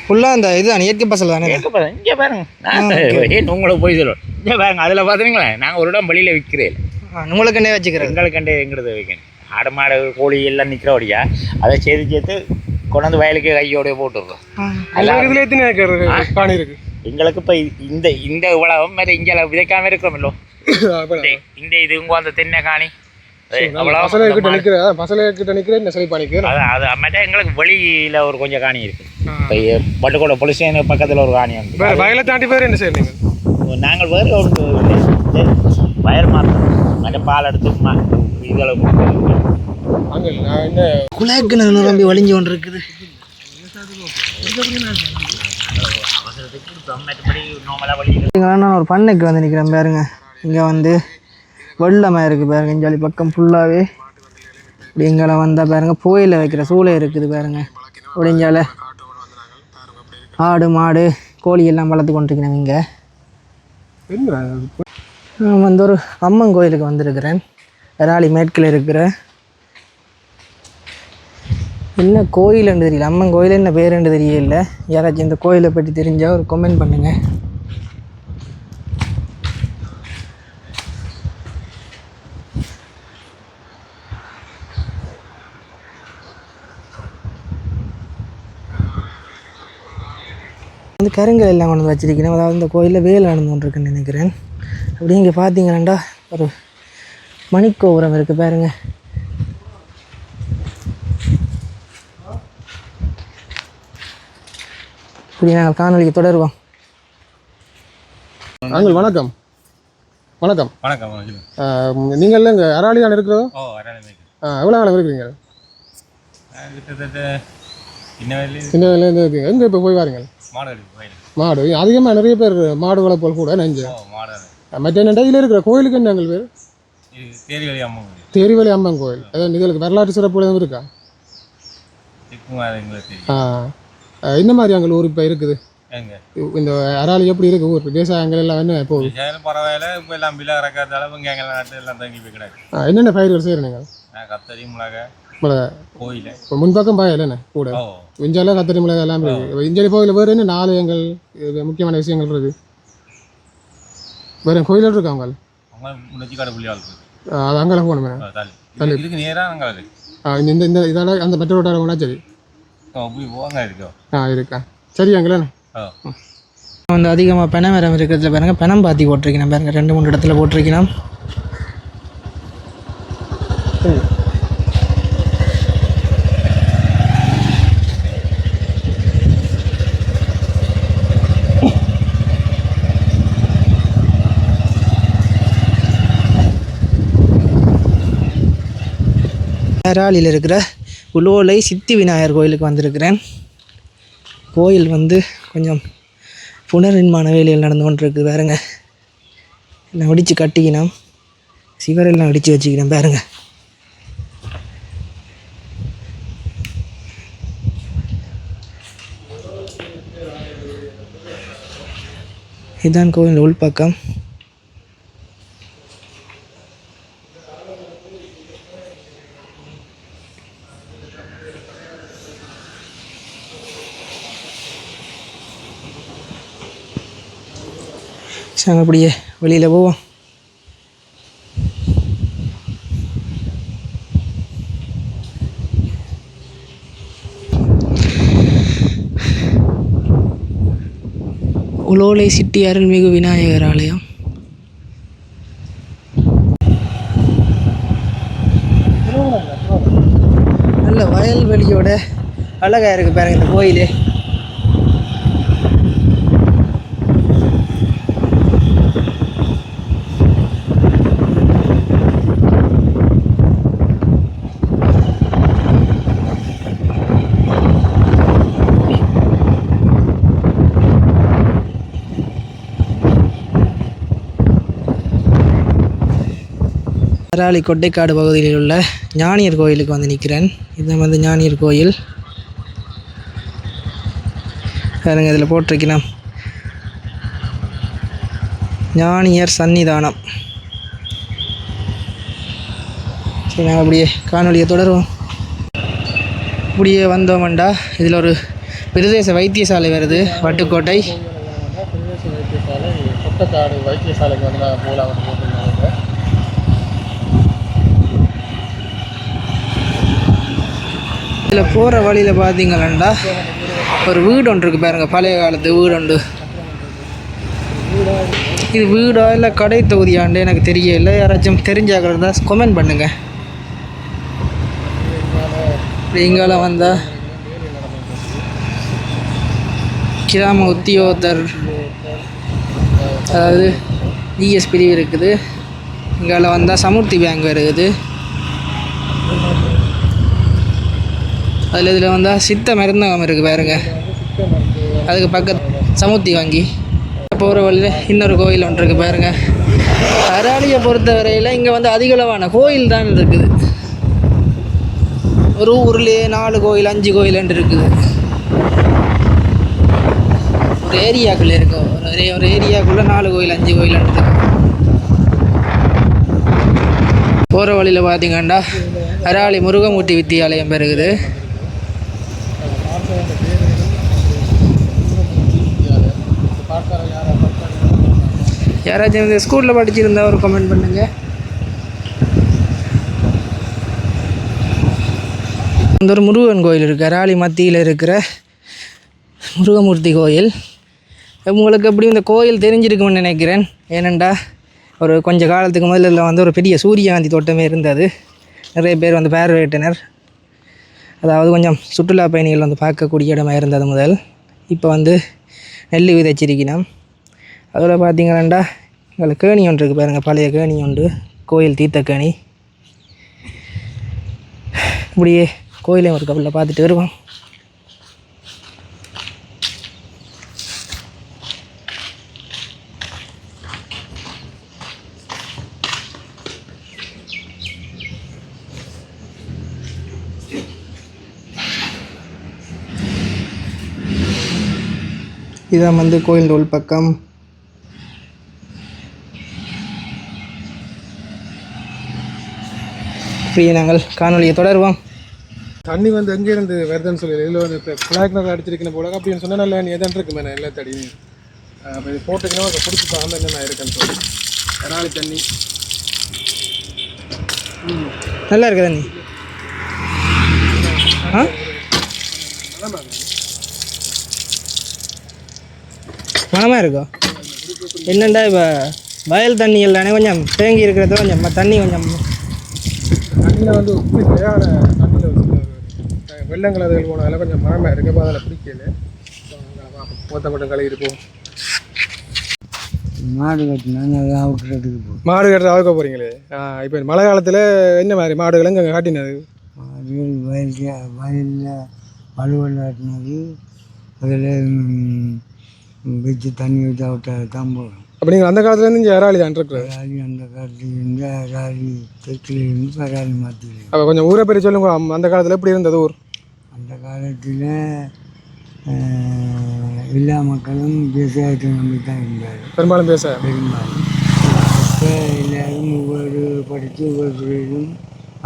Speaker 1: ஃபுல்லாக அந்த இதுதான் இயற்கை பசல் தானே.
Speaker 2: இங்கே பாருங்க, ஏன் உங்களை போய் சொல்லுவோம். இங்கே பாருங்க, அதில் பார்த்தீங்களா நாங்கள் ஒரு இடம் வெளியில் விற்கிறேன்.
Speaker 1: உங்களுக்கண்டே வச்சுக்கிறேன்.
Speaker 2: எங்களுக்கண்டே எங்கிறது வைக்கணும். ஆடு மாடு கோழி எல்லாம் நிற்கிறபடியா அதை சேர்த்து கொண்டாந்து வயலுக்கு கையோடைய போட்டுடுறோம். எங்களுக்கு இப்போ இந்த உலகம் மாதிரி இங்கே விதைக்காம இருக்கிறோமல்லோ. இந்த இது இங்கே அந்த தென்னை காணி
Speaker 4: எங்களுக்கு
Speaker 2: வெளியில ஒரு கொஞ்சம் காணி இருக்கு. பட்டுக்கோட போலீஸ் பக்கத்துல ஒரு காணி வந்து
Speaker 4: வயலை தாண்டி பேர் என்ன செய்யறீங்க?
Speaker 2: நாங்கள் வேறு ஒரு வயல் மாற்றோம். மற்ற பால் எடுத்து இதில்
Speaker 1: குழாய்க்கு நிரம்பி வலிஞ்சு கொண்டு இருக்குது. நான் ஒரு பண்ணைக்கு வந்து நிற்கிறேன் பாருங்க. இங்கே வந்து வெள்ளமாக இருக்குது பாருங்க. இஞ்சாலி பக்கம் ஃபுல்லாகவே இப்படி இங்கே வந்தால் பாருங்க கோயிலில் வைக்கிற சூளை இருக்குது பாருங்க. ஒடிஞ்சால ஆடு மாடு கோழி எல்லாம் வளர்த்து கொண்டிருக்கிறேன். இங்கே நான் வந்து ஒரு அம்மன் கோயிலுக்கு வந்திருக்கிறேன். ராளி மேற்கில் இருக்கிற என்ன கோயிலுன்னு தெரியல, அம்மன் கோயில் என்ன பேருன்னு தெரியல. யாராச்சும் இந்த கோயிலை பற்றி தெரிஞ்சால் ஒரு கமெண்ட் பண்ணுங்கள். வந்து கருங்கல் எல்லாம் கொண்டு வந்து வச்சிருக்கிறேன். அதாவது இந்த கோயிலில் வேலை நடந்து கொண்டிருக்குன்னு நினைக்கிறேன். அப்படி இங்கே பார்த்தீங்கன்னா ஒரு மணிக்கோபுரம் இருக்குது பாருங்க. இப்படி நாங்கள் காணொலிக்கு தொடருவோம்.
Speaker 4: அங்கிள் வணக்கம். வணக்கம்.
Speaker 3: வணக்கம்.
Speaker 4: நீங்கள் இங்கே அராளி தான் இருக்கிறதோ?
Speaker 3: ஓ அராளி.
Speaker 4: எவ்வளோ காலம் இருக்கிறீங்க?
Speaker 3: கிட்டத்தட்ட சின்ன
Speaker 4: வயதுலேருந்து இருக்கீங்க. எங்கே இப்போ போய் வாருங்கள்? மாடு அதிகமாக நிறைய பேர் மாடு வளர்ப்போல் கூட நெஞ்சு மற்ற என்னென்ன இதில் இருக்கிற கோயிலுக்கு என்ன எங்கள் பேர்? தேரிவழி அம்மன் கோயில். அதான் இதுக்கு வரலாற்று சிறப்பு எதுவும் இருக்கா? இந்த மாதிரி அங்கே ஊர் இப்போ இருக்குது. இந்த அராளி எப்படி இருக்கு ஊர்? விவசாயங்கள் எல்லாம் என்ன போகுது?
Speaker 3: பரவாயில்ல. இப்போ எல்லாம் பிள்ளை இறக்காதால எல்லாம் தங்கி போய் கிடையாது.
Speaker 4: என்னென்ன பயிர்கள் செய்கிறீங்க?
Speaker 3: கத்தரி மிளகா கோயில்
Speaker 4: இப்போ முன்பக்கம் பாயல் என்ன கூட இஞ்சால கத்தரி மிளகா எல்லாம் இருக்குது. இஞ்சலி கோயில் வேறு என்ன ஆலயங்கள் முக்கியமான விஷயங்கள் இருக்குது? வேறு கோயில் இருக்கு அவங்க அது அங்கே போகணுமே இந்த இந்த இதால் அந்த மெட்ரோ ரோட்டாக சரி இருக்கா சரி அங்கே
Speaker 1: வந்து அதிகமாக பென மரம் இருக்கிறதுல பாருங்கள் பெனம் பாத்தி போட்டிருக்கணும் பாருங்கள் 2-3 இடத்துல போட்டிருக்கணும். அராளியில் இருக்கிற உலோலை சித்தி விநாயகர் கோயிலுக்கு வந்திருக்கிறேன். கோயில் வந்து கொஞ்சம் புனர்நிர்மாண வேலையில் நடந்து கொண்டிருக்கு பாருங்க. எல்லாம் இடித்து கட்டிக்கினோம், சிவரெல்லாம் இடித்து வச்சுக்கிறேன் பாருங்க. இதுதான் கோயில் உள்பக்கம். நாங்கள் அப்படியே வெளியில் போவோம். உலோலை சிட்டி அருள்மிகு விநாயகர் ஆலயம். நல்ல வயல்வெளியோட அழகாக இருக்குது பாருங்க இந்த கோயில். அராளி கொட்டைக்காடு பகுதியில் உள்ள ஞானியர் கோயிலுக்கு வந்து நிற்கிறேன். இது வந்து ஞானியர் கோயில் பாருங்க. இதில் போட்டிருக்கணும் ஞானியர் சன்னிதானம். சரி நாங்கள் அப்படியே காணொலியை தொடருவோம். இப்படியே வந்தோம்டா இதில் ஒரு பிரதேச வைத்தியசாலை வருது. வட்டுக்கோட்டை
Speaker 4: பிரதேச வைத்தியசாலை கொட்டைக்காடு வைத்தியசாலைக்கு வந்து நான் போகலாம் போட்டுருந்தாங்க.
Speaker 1: இதில் போகிற வழியில் பார்த்தீங்களா ஒரு வீடு ஒன்று இருக்குது பாருங்கள், பழைய காலத்து வீடு ஒன்று. இது வீடா இல்லை கடை தொகுதியாண்டு எனக்கு தெரியல. யாராச்சும் தெரிஞ்சாக்கிறதா கமெண்ட் பண்ணுங்கள். இங்கால வந்தால் கிராம உத்தியோகத்தர் அதாவது ஜிஎஸ் பிரிவு இருக்குது. இங்கால வந்தால் சமுர்த்தி பேங்க் இருக்குது. அதில் இதில் வந்தால் சித்த மருந்தகம் இருக்குது பாருங்க. அதுக்கு பக்கத்து சமுர்த்தி வங்கி. போகிற வழியில் இன்னொரு கோயில் ஒன்று இருக்குது பாருங்க. அராளியை பொறுத்த வரையில் இங்கே வந்து அதிகளவான கோயில் தான் இருக்குது. ஒரு ஊர்லேயே 4 கோயில் 5 கோயில்ன்ட்டு இருக்குது. ஒரு ஏரியாக்குள்ளே இருக்கும். ஒரு ஏரியாக்குள்ளே 4 கோயில் 5 கோயில்ன்ட்டு இருக்குது. போகிற வழியில் பார்த்தீங்கன்னா அராளி முருகமூர்த்தி வித்தியாலயம் இருக்குது. யாராச்சும் இந்த ஸ்கூலில் படிச்சிருந்தா ஒரு கமெண்ட் பண்ணுங்கள். இந்த ஒரு முருகன் கோயில் இருக்குது. அராளி மத்தியில் இருக்கிற முருகமூர்த்தி கோயில். உங்களுக்கு எப்படி இந்த கோயில் தெரிஞ்சிருக்கும்னு நினைக்கிறேன். ஏனெண்டா ஒரு கொஞ்சம் காலத்துக்கு முதல்ல வந்து ஒரு பெரிய சூரியகாந்தி தோட்டமே இருந்தது. நிறைய பேர் வந்து பார்வையிட்டனர். அதாவது கொஞ்சம் சுற்றுலா பயணிகள் வந்து பார்க்கக்கூடிய இடமாக இருந்தது முதல். இப்போ வந்து நெல் விதைச்சிருக்கணும். அதில் பார்த்தீங்கன்னா இதில் கேணி ஒன்று இருக்குது பாருங்கள், பழைய கேணி உண்டு, கோயில் தீர்த்த கேணி. இப்படியே கோயிலையும் ஒரு கப்பலில் பார்த்துட்டு வருவோம். இதான் வந்து கோயில் உள் பக்கம். இப்படியே நாங்கள் காணொலியை தொடருவோம்.
Speaker 4: தண்ணி வந்து எங்கேருந்து வருதுன்னு சொல்லி இதில் வந்து இப்போ பிளாக் கலர் அடிச்சிருக்கணும் போல அப்படின்னு சொன்னால் நல்லா நீ எதான் இருக்குமே எல்லா தடி அப்போ இது போட்டுக்கணும் அதை பிடிச்சி பார்க்காம என்னென்ன இருக்குன்னு சொல்லி இறாலி தண்ணி
Speaker 1: நல்லா இருக்குது தண்ணி. ஆ மனமாக இருக்கும். என்னண்டா இப்போ வயல் தண்ணி எல்லாமே கொஞ்சம் தேங்கி இருக்கிறத கொஞ்சம் தண்ணி கொஞ்சம்
Speaker 4: தண்ணியில் வந்து உப்பு தேவையான தண்ணியில் வெள்ளங்கள் அதுகள் போனதால கொஞ்சம் மரமாக இருக்குது. அப்போ அதில் பிடிக்கல மொத்த மட்டும் கழுவி இருக்கும்.
Speaker 5: மாடு கட்டினா நல்லா அவுக்கிறதுக்கு போகும்.
Speaker 4: மாடு கட்டுற அவுக்க போகிறீங்களே. இப்போ மழை காலத்தில் என்ன மாதிரி மாடுகள் இங்கே காட்டினது?
Speaker 5: மாடுகள் வயலில் வலுவலாட்டினது அதில் வச்சு தண்ணி வச்சு அவுட்டால் தான் போகும்.
Speaker 4: அப்போ நீங்கள் அந்த காலத்துலேருந்து இங்கே இறாலி தான் இருக்கிறது?
Speaker 5: இறாலி அந்த காலத்துலேருந்து இறாலி தெற்குலேருந்து இறாலி மாற்றில.
Speaker 4: அப்போ கொஞ்சம் ஊரை பேர் சொல்லுங்க. அந்த காலத்தில் எப்படி இருந்தது ஊர்?
Speaker 5: அந்த காலத்தில் எல்லா மக்களும் விவசாயத்தை நம்பி தான் இருந்தார்.
Speaker 4: பெரும்பாலும்
Speaker 5: பெரும்பாலும் இப்போ எல்லாரும் ஒவ்வொரு படித்து ஒவ்வொரு துறையிலும்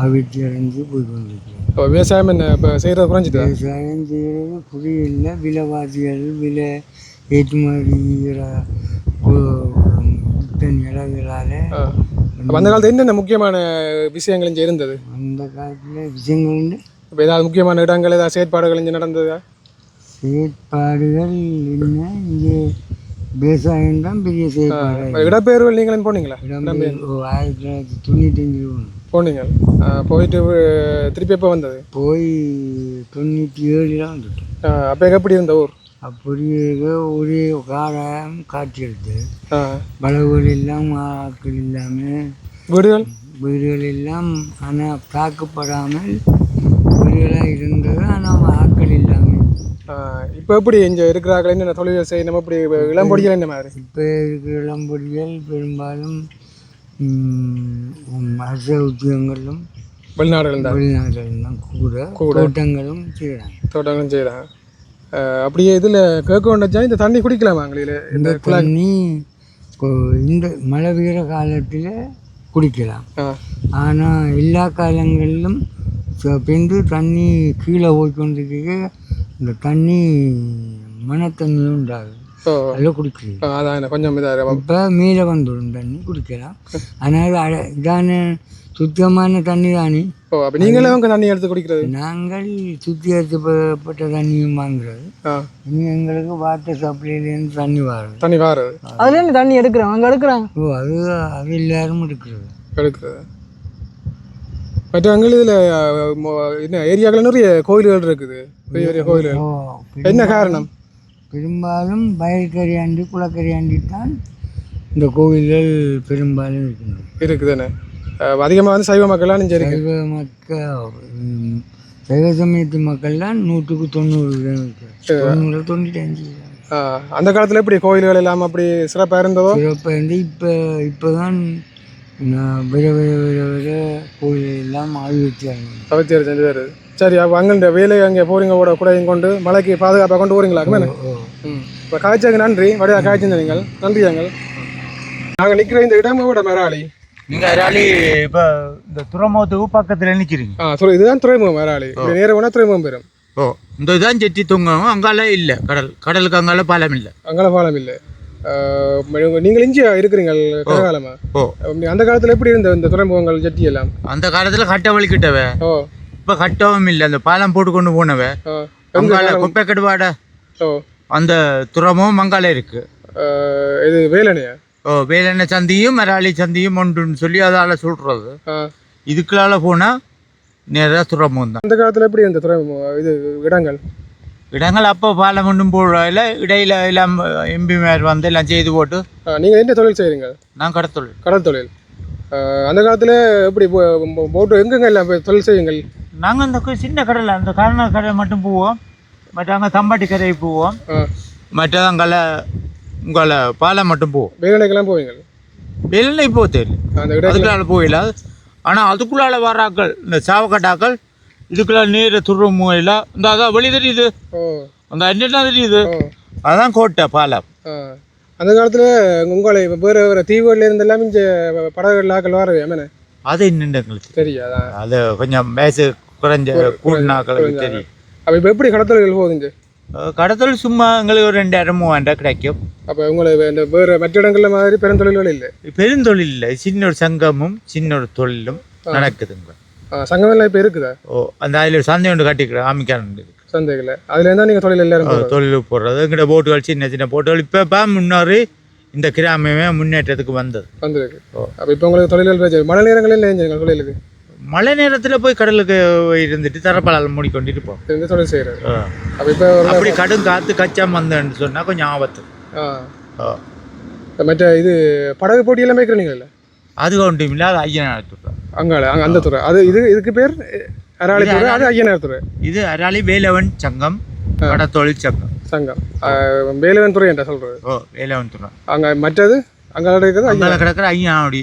Speaker 5: அவிழ்ச்சி அடைஞ்சு போய் கொண்டிருக்கிறோம்.
Speaker 4: இப்போ விவசாயம் என்ன இப்போ செய்கிறது குறைஞ்சிட்டு?
Speaker 5: விவசாயம் செய்கிறது புரியல. விலைவாசிகள் விலை ஏற்றுமதி நிலவுகளால்.
Speaker 4: அந்த காலத்தில் என்னென்ன முக்கியமான விஷயங்கள் இங்கே இருந்தது?
Speaker 5: அந்த காலத்தில் விஷயங்கள்
Speaker 4: இப்போ ஏதாவது முக்கியமான இடங்கள் ஏதாவது செயற்பாடுகள் இங்கே நடந்ததா?
Speaker 5: செயற்பாடுகள் என்ன, இங்கே விவசாயம் தான் பெரிய செயற்பாடு.
Speaker 4: இடப்பெயர்வுகள் நீங்களும் போனீங்களா?
Speaker 5: 1995
Speaker 4: போனீங்க. போயிட்டு திருப்பி எப்போ வந்தது?
Speaker 5: போய் 97 வந்துட்டோம்.
Speaker 4: அப்போ எப்படி இருந்த ஊர்?
Speaker 5: அப்படியே ஒரே காரம் காட்சி எடுத்து பலவுகள் எல்லாம் ஆக்கள் இல்லாமல் வீடுகள் எல்லாம் ஆனால் தாக்கப்படாமல் வீடுகளாக இருந்தது. ஆனால் ஆக்கள் இல்லாமல்.
Speaker 4: இப்போ எப்படி இங்கே இருக்கிறார்கள் என்ன தொழில் செய்யணும்? இப்படி இளம்பொடிகள் என்ன மாதிரி?
Speaker 5: இப்போ இருக்கிற இளம்பொடிகள் பெரும்பாலும் அரச உத்தியோகங்களும்
Speaker 4: வெளிநாடுகள்
Speaker 5: தான் கூட தோட்டங்களும்
Speaker 4: செய்கிறாங்க. அப்படியே இதில் கேட்க வேண்டியச்சா இந்த தண்ணி குடிக்கலாமாங்களே?
Speaker 5: இந்த தண்ணி இந்த மழை பெய்கிற காலத்தில் குடிக்கலாம். ஆனால் எல்லா காலங்களிலும் பெண்டு தண்ணி கீழே போய்கொண்டிருக்க இந்த தண்ணி மணத்தண்ணியும் உண்டாகுது. அதில் குடிக்கலாம்.
Speaker 4: அதான் கொஞ்சம் இதாக
Speaker 5: இப்போ மேலே வந்துடும் தண்ணி குடிக்கலாம். ஆனால் இதான சுத்தமான தண்ணி தானே.
Speaker 4: அப்போ நீங்களே உங்கள் தண்ணி எடுத்து குடிக்கிறது?
Speaker 5: நாங்கள் சுத்திகரிக்கப்பட்ட தண்ணியும் வாங்குறது. எங்களுக்கு வாட்டர் சப்ளைலேருந்து தண்ணி வாருது.
Speaker 1: அதுலேருந்து தண்ணி எடுக்கிறோம், அங்கே எடுக்கிறாங்க.
Speaker 5: அது எல்லாரும் எடுக்கிறது.
Speaker 4: மற்ற அங்கே இதில் என்ன ஏரியாக்கள் நிறைய கோயில்கள் இருக்குது, பெரிய பெரிய கோயில்கள். என்ன காரணம்?
Speaker 5: பெரும்பாலும் வயல்கரையாண்டி குளக்கரையாண்டி தான் இந்த கோவில்கள் பெரும்பாலும்
Speaker 4: இருக்குதுன்னு. அதிகமாக வந்து சைவ மக்கள்லாம் இங்கே இருக்கு.
Speaker 5: சைவ சமயத்து மக்கள்லாம் 100க்கு 90 95.
Speaker 4: அந்த காலத்தில் எப்படி கோயில்கள் இல்லாமல் அப்படி சிறப்பாக இருந்ததோ?
Speaker 5: சிறப்பாக இருந்து இப்போதான் விர கோயில் எல்லாம்
Speaker 4: அவித்தியார் செஞ்சு வருது. சரி, அப்போ அங்கே வேலை அங்கே போகிறீங்க கூடையும் கொண்டு மலைக்கு பாதுகாப்பாக கொண்டு போகிறீங்களா? இப்போ காய்ச்சதுக்கு நன்றி. வடிவா காய்ச்சிருந்த நீங்கள் நன்றி. நாங்கள் நிற்கிற இந்த இடமோட மராளி.
Speaker 2: நீங்கள் இறாலி இப்போ இந்த துறைமுகத்துக்கு பக்கத்தில் நிற்கிறீங்க.
Speaker 4: இதுதான் துறைமுகம் மராளி. நேரம் வேணால் துறைமுகம் பெறும்.
Speaker 2: இந்த இதுதான் செட்டி தொங்கும். அங்கால இல்லை கடலுக்கு அங்கால பாலம் இல்லை.
Speaker 4: அங்கால பாலம் இல்லை. நீங்கள் இங்கே இருக்கிறீங்க காலமா? அந்த காலத்தில் எப்படி இருந்த இந்த துறைமுகங்கள் ஜெட்டி எல்லாம்?
Speaker 2: அந்த காலத்தில் கட்ட வலிக்கிட்டவ. இப்போ கட்டவும் இல்லை. அந்த பாலம் போட்டு கொண்டு போனவ அங்கால குப்பை கடுவாட அந்த துறைமுகம் அங்கால இருக்கு.
Speaker 4: இது வேலனையா?
Speaker 2: வேலெண்ணை சந்தியும் மராளி சந்தியும் ஒன்றுன்னு சொல்லி அதால் சொல்கிறது. இதுக்குள்ளால போனால் நேராக துறைமுகம் தான்.
Speaker 4: அந்த காலத்தில் எப்படி இருந்த துறைமுகம் இது இடங்கள்?
Speaker 2: இடங்கள் அப்போ பாலம் ஒன்றும் போடுறதில்ல, இடையில எல்லாம் எம்பிமார் வந்து எல்லாம் செய்து போட்டு.
Speaker 4: நீங்கள் என்ன தொழில் செய்கிறீங்க?
Speaker 2: நான் கடத்தொழில்.
Speaker 4: கடல் தொழில். அந்த காலத்தில் எப்படி போட்டு எங்கெங்க எல்லாம் தொழில் செய்யுங்கள்?
Speaker 2: நாங்கள் அந்த சின்ன கடலை, அந்த காரண கடை மட்டும் போவோம், மற்ற அங்கே தம்பாட்டி கரை போவோம், மற்ற அங்கே உங்களை பாலம் மட்டும் போவோம்.
Speaker 4: வேலைக்கெல்லாம் போவீங்க?
Speaker 2: வேலை போக தெரியல, அதுக்குள்ளால போயில. ஆனால் அதுக்குள்ளால வராக்கள் இந்த சாவக்கட்டாக்கள் இதுக்குள்ள நீர் துருமுகையில் இந்த அதான் வெளி தெரியுது, அந்த அண்ணா தெரியுது, அதுதான் கோட்டை பாலம்.
Speaker 4: அந்த காலத்தில் உங்களை வேறு வேறு தீவுகளில் இருந்து எல்லாம் இங்கே படகுகள் ஆக்கள் வரவே அம்மனே?
Speaker 2: அது என்னென்னு எங்களுக்கு
Speaker 4: தெரியாது.
Speaker 2: அது கொஞ்சம் வயசு குறைஞ்ச கூட்டினாக்களுக்கு தெரியும்.
Speaker 4: அப்போ இப்போ எப்படி கடத்தல்கள் போகுதுங்க?
Speaker 2: கடத்தல் சும்மா எங்களுக்கு ஒரு 2000-3000 கிடைக்கும்.
Speaker 4: அப்போ உங்களுக்கு இந்த வேறு மற்ற இடங்களில் மாதிரி பெருந்தொழில்கள் இல்லை?
Speaker 2: பெருந்தொழில் இல்லை, சின்ன ஒரு சங்கமும் சின்ன ஒரு தொழிலும் நடக்குதுங்க.
Speaker 4: சங்கம் எல்லாம் இப்போ இருக்குதா?
Speaker 2: அந்த அதில் சந்தை ஒன்று கட்டிக்கிறேன், ஆமிக்கான
Speaker 4: சந்தைகளை. அதுல இருந்தால் நீங்கள் தொழில் எல்லாரும்
Speaker 2: தொழில் போடுறது. எங்கிட்ட போட்டுகள் சின்ன சின்ன போட்டுகள் இப்போ முன்னாடி இந்த கிராமமே முன்னேற்றத்துக்கு வந்திருக்கு. அப்போ இப்போ உங்களுக்கு தொழில்கள் மழை நேரங்களில் இல்லை தொழிலுக்கு? மழை நேரத்தில் போய் கடலுக்கு இருந்துட்டு தரப்பால் மூடிக்கொண்டு இருப்போம்,
Speaker 4: தொழில் செய்கிறது. அப்போ இப்போ
Speaker 2: அப்படி கடும் காற்று கச்சாம வந்தேன்னு சொன்னால் கொஞ்சம் ஆபத்து.
Speaker 4: மற்ற இது படகு போட்டி எல்லாம் வைக்கிறீங்களா?
Speaker 2: அது ஒன்றும் இல்லை, அது ஐயனார் துறை.
Speaker 4: அங்கே அந்த துறை அது இதுக்கு பேர் அராளி துறை, அது ஐயனார் துறை.
Speaker 2: இது அராளி வேலவன் சங்கம், கடத்தொழில் சங்கம்.
Speaker 4: வேலவன் துறை என்ற சொல்கிறது.
Speaker 2: வேலவன் துறை.
Speaker 4: அங்கே மற்றது அங்கே இருக்கிறது
Speaker 2: அங்கே கிடக்கிற ஐயனாடி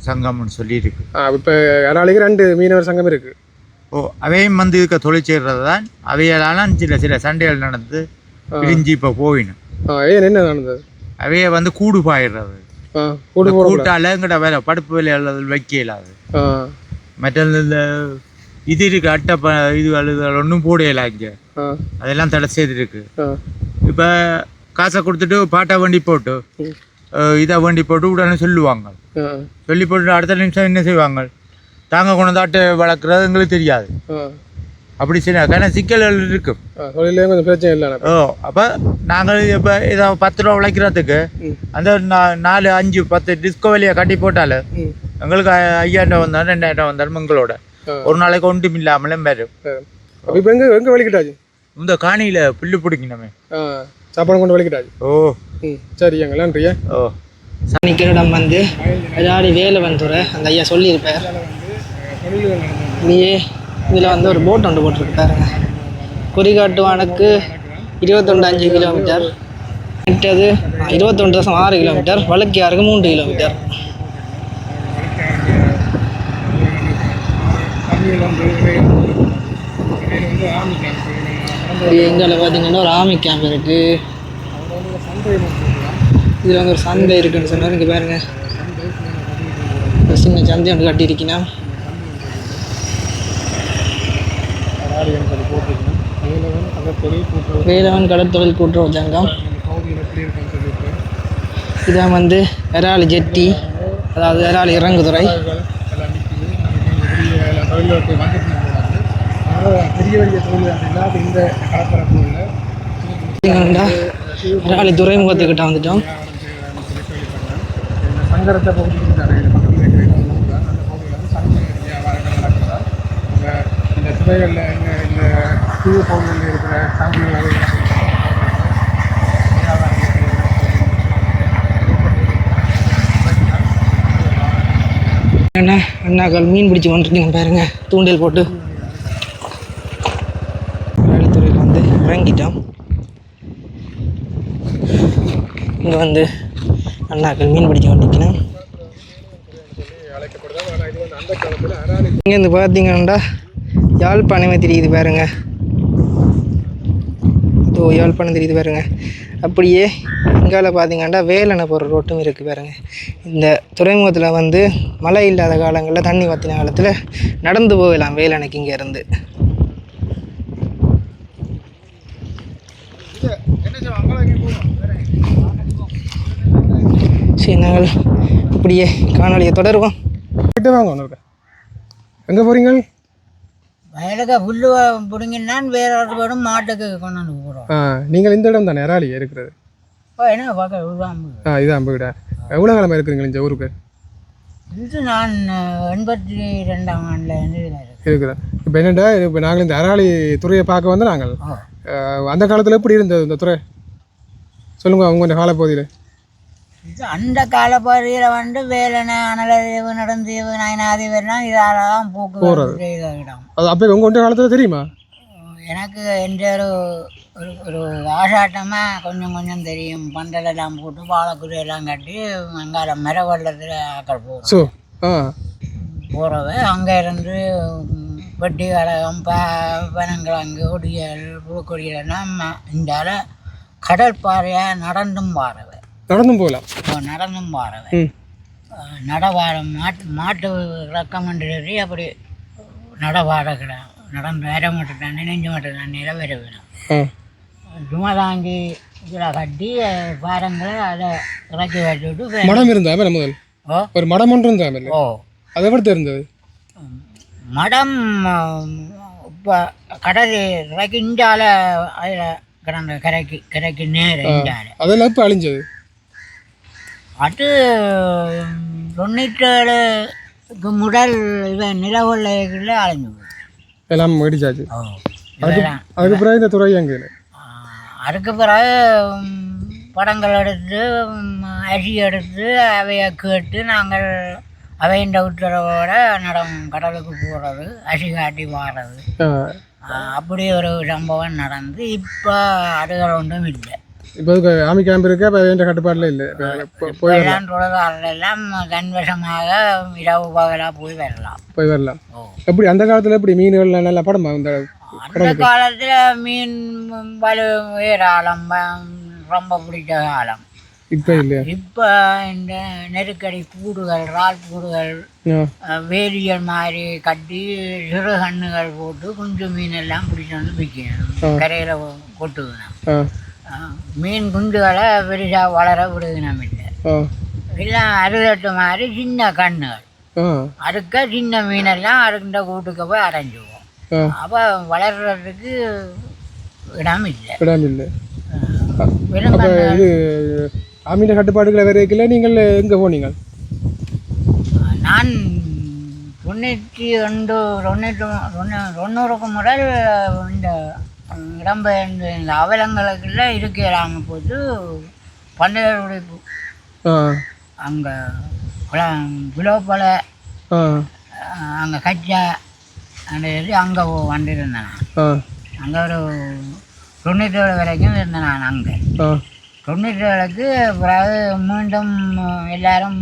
Speaker 2: சங்கம்னு சொல்லி இருக்கு.
Speaker 4: இப்போ அராளிக்கு 2 மீனவர் சங்கம் இருக்கு.
Speaker 2: அவையும் வந்து இருக்க தொழில் செய்கிறது தான். அவையெல்லாம் சில சண்டைகள் நடந்து பிரிஞ்சு இப்போ போயிடும்.
Speaker 4: ஏன் என்ன நடந்தது?
Speaker 2: அவைய வந்து கூடு பாயிடுறது, கூட்டால எங்கிட்ட வேலை படுப்பு வேலை வைக்கலாது. மற்ற இந்த இது இருக்கு அட்டை இது அழுதல் ஒன்றும் போடையல இங்கே, அதெல்லாம் தடை செய்திருக்கு. இப்போ காசை கொடுத்துட்டு பாட்டை வண்டி போட்டு இதை வண்டி போட்டு உடனே சொல்லுவாங்க, சொல்லி போட்டு அடுத்த நிமிஷம் என்ன செய்வாங்க, தாங்க கொண்டு ஆட்டை வளர்க்குறது எங்களுக்கு தெரியாது. அப்படி சரி சிக்கல்கள் இருக்கும்,
Speaker 4: கொஞ்சம் பிரச்சனை இல்லை.
Speaker 2: அப்போ நாங்கள் இப்போ இதை 10 ரூபா உழைக்கிறதுக்கு அந்த 4, 5, 10 டிஸ்கோ வழியை கட்டி போட்டால் எங்களுக்கு 5000 வந்தாலும் 2000 வந்தாலும் எங்களோட ஒரு நாளைக்கு ஒன்றும் இல்லாமலும் வரும்.
Speaker 4: இப்போ எங்கே வலிக்கிட்டாச்சு?
Speaker 2: இந்த காணியில் புல்லு பிடிக்கணுமே,
Speaker 4: சாப்பாடு கொண்டு வலிக்கிட்டாச்சு. சரி எங்க நன்றியா.
Speaker 1: நிற்கிற இடம் வந்து அதாவது வேலவன் துறை, அந்த ஐயா சொல்லியிருப்பார். நீயே இதில் வந்து ஒரு போட் ஒன்று போட்டிருக்கு பாருங்க. குறிகாட்டுவானுக்கு 21.5 கிலோமீட்டர், மற்றது 21.6 கிலோமீட்டர், வழுக்கியாருக்கு 3 கிலோமீட்டர். எங்களை பார்த்தீங்கன்னா ஒரு ஆர்மி கேம்ப் இருக்குது. இதில் வந்து ஒரு சந்தை இருக்குன்னு சொன்னார். இங்கே பாருங்க, சின்ன சந்தை ஒன்று கட்டியிருக்கீங்கன்னா வேலவன் கடற்தொழில் கூட்டுறவு சங்கம். இதான் வந்து அராளி ஜெட்டி, அதாவது அராளி இறங்குதுறை. அராளி துறைமுகத்துக்கிட்ட வந்துட்டோம். என்ன அண்ணாக்கள் மீன் பிடிச்சி வந்துருக்கீங்க பாருங்க, தூண்டில் போட்டு. வேலைத்துறையில் வந்து இறங்கிட்டோம். இங்கே வந்து அண்ணாக்கள் மீன் பிடிச்சி வந்துக்கணும். இங்கேருந்து பார்த்தீங்கன்னா யாழ்ப்பாணமே தெரியுது பாருங்க, அதோ யாழ்ப்பாணம் தெரியுது பாருங்க. அப்படியே இங்கால பார்த்தீங்கன்னா வேலனை போகிற ரோட்டும் இருக்குது பாருங்க. இந்த துறைமுகத்தில் வந்து மழை இல்லாத காலங்களில், தண்ணி வற்றின காலத்தில் நடந்து போகலாம் வேலனைக்கு இங்கேருந்து. சரி, நாங்கள் இப்படியே காணொலியை தொடருவோம்.
Speaker 4: எங்கே போகிறீங்க?
Speaker 6: வயலுக்கு புல்லு பிடிங்கன்னா வேற ஒரு வீடும் மாட்டுக்கு கொண்டாந்து போகிறோம்.
Speaker 4: நீங்கள் இந்த இடம் தானே அராளி இருக்கிறது?
Speaker 6: என்ன பார்க்க
Speaker 4: இதான் வீடா? எவ்வளோ காலமாக இருக்கிறீங்க இந்த ஊருக்கு?
Speaker 6: இது நான் 82ஆம் ஆண்டில் இருக்கிறேன்.
Speaker 4: இப்போ என்னடா, இப்போ நாங்கள் இந்த அராளி துறையை பார்க்க வந்து நாங்கள் அந்த காலத்தில் எப்படி இருந்தது இந்த துறை சொல்லுங்க அவங்க காலப்பகுதியில்?
Speaker 6: இது அந்த காலப்பகுதியில் வந்து வேலனை அனலதேவு நடந்தேவு நயனாதேவர்லாம் இதால் தான் போக்குவரத்து இடம்.
Speaker 4: அது அப்போ உங்கள் காலத்தில் தெரியுமா?
Speaker 6: எனக்கு எந்த ஒரு ஆசாட்டமாக கொஞ்சம் கொஞ்சம் தெரியும். பந்தலெல்லாம் போட்டு வாழைக்குறையெல்லாம் கட்டி அங்கால மர வெள்ளத்தில் ஆக்கள் போகிறோம் போகிறவ அங்கே இருந்து வெட்டி கழகம் பனங்கிழங்கு கொடியல் புழுக்கொடியெல்லாம் இந்தால கடல் பாறையாக நடந்தும் பாறவை நடந்தும் பாறவை நடவாழம் மாட்டு ரக்கமன்றி அப்படி நடவாடக்கிட நடந்து அரை மட்டும் தண்ணி நெஞ்சு மட்டும் தண்ணியில் வர வேணும். சும்மா தாங்கி இதில் கட்டி பாரங்களை அதை இறக்கி வச்சுட்டு
Speaker 4: மடம் இருந்தா முதல் ஒரு மடம் ஒன்று இருந்தா அது எப்படி தெரிந்தது?
Speaker 6: மடம் இப்போ கடல் இறக்கி இஞ்சால அதில் கிடந்த கரைக்கு நேரம் இஞ்சால
Speaker 4: அதெல்லாம் இப்போ அழிஞ்சது.
Speaker 6: அது 97க்கு முதல் இவன் நிலவொல்லைகளில் அழிஞ்சு
Speaker 4: எல்லாம் வெடிச்சாச்சு. அதுக்கு பிறகு இந்த துறை எங்கே?
Speaker 6: அதுக்கு பிறகு படங்கள் எடுத்து அரி எடுத்து அவையை கேட்டு நாங்கள் அவையின் உத்தரவோட கடலுக்கு போகிறது அரி காட்டி வாடுறது அப்படி ஒரு சம்பவம் நடந்து இப்போ அதுகள் ஒன்றும் இல்லை.
Speaker 4: இப்போ ஆமி கேம்ப் இருக்கு. அப்போ எந்த கட்டுப்பாடில் இல்லை.
Speaker 6: போயெல்லாம் தொழிலாளர்களெல்லாம் கண்வசமாக இரவு பகலாக போய் வரலாம்.
Speaker 4: எப்படி அந்த காலத்தில் எப்படி மீன்கள் நல்லா படமா?
Speaker 6: அந்த காலத்தில் மீன் வலு ஏராளம் ரொம்ப பிடிச்ச காலம்.
Speaker 4: இப்போ இல்லை.
Speaker 6: இப்போ இந்த நெருக்கடி கூடுகள் இறால் கூடுகள் வேலியல் மாதிரி கட்டி சிறு கண்ணுகள் போட்டு கொஞ்சம் மீன் எல்லாம் பிடிச்சி வந்து விற்கணும். கரையில் கொட்டுக்கணும். மீன் குண்டுகளை பெருசாக வளர விடுகணும் இல்லை. எல்லாம் அறுதட்டு மாதிரி சின்ன கண்ணுகள் அதுக்க சின்ன மீனெல்லாம் அதுக்கிட்ட கூட்டுக்கு போய் அடைஞ்சுவோம். அப்போ வளர்கிறதுக்கு இடம் இல்லை.
Speaker 4: இது ஆமீன கட்டுப்பாடுகளை வரைக்கல. நீங்கள் எங்கே போனீங்க?
Speaker 6: நான் 90க்கு முதல் இந்த இடம்பெயர்ந்து இந்த அவலங்களுக்குள்ள இருக்கலாம் போது பண்டைய உடைப்பு அங்கே விழோப்பல அங்கே கச்சா அந்த அங்கே வந்திருந்தேன். அங்கே ஒரு 97 வரைக்கும் இருந்தேன் நான். அங்கே 97க்கு பிறகு மீண்டும் எல்லாரும்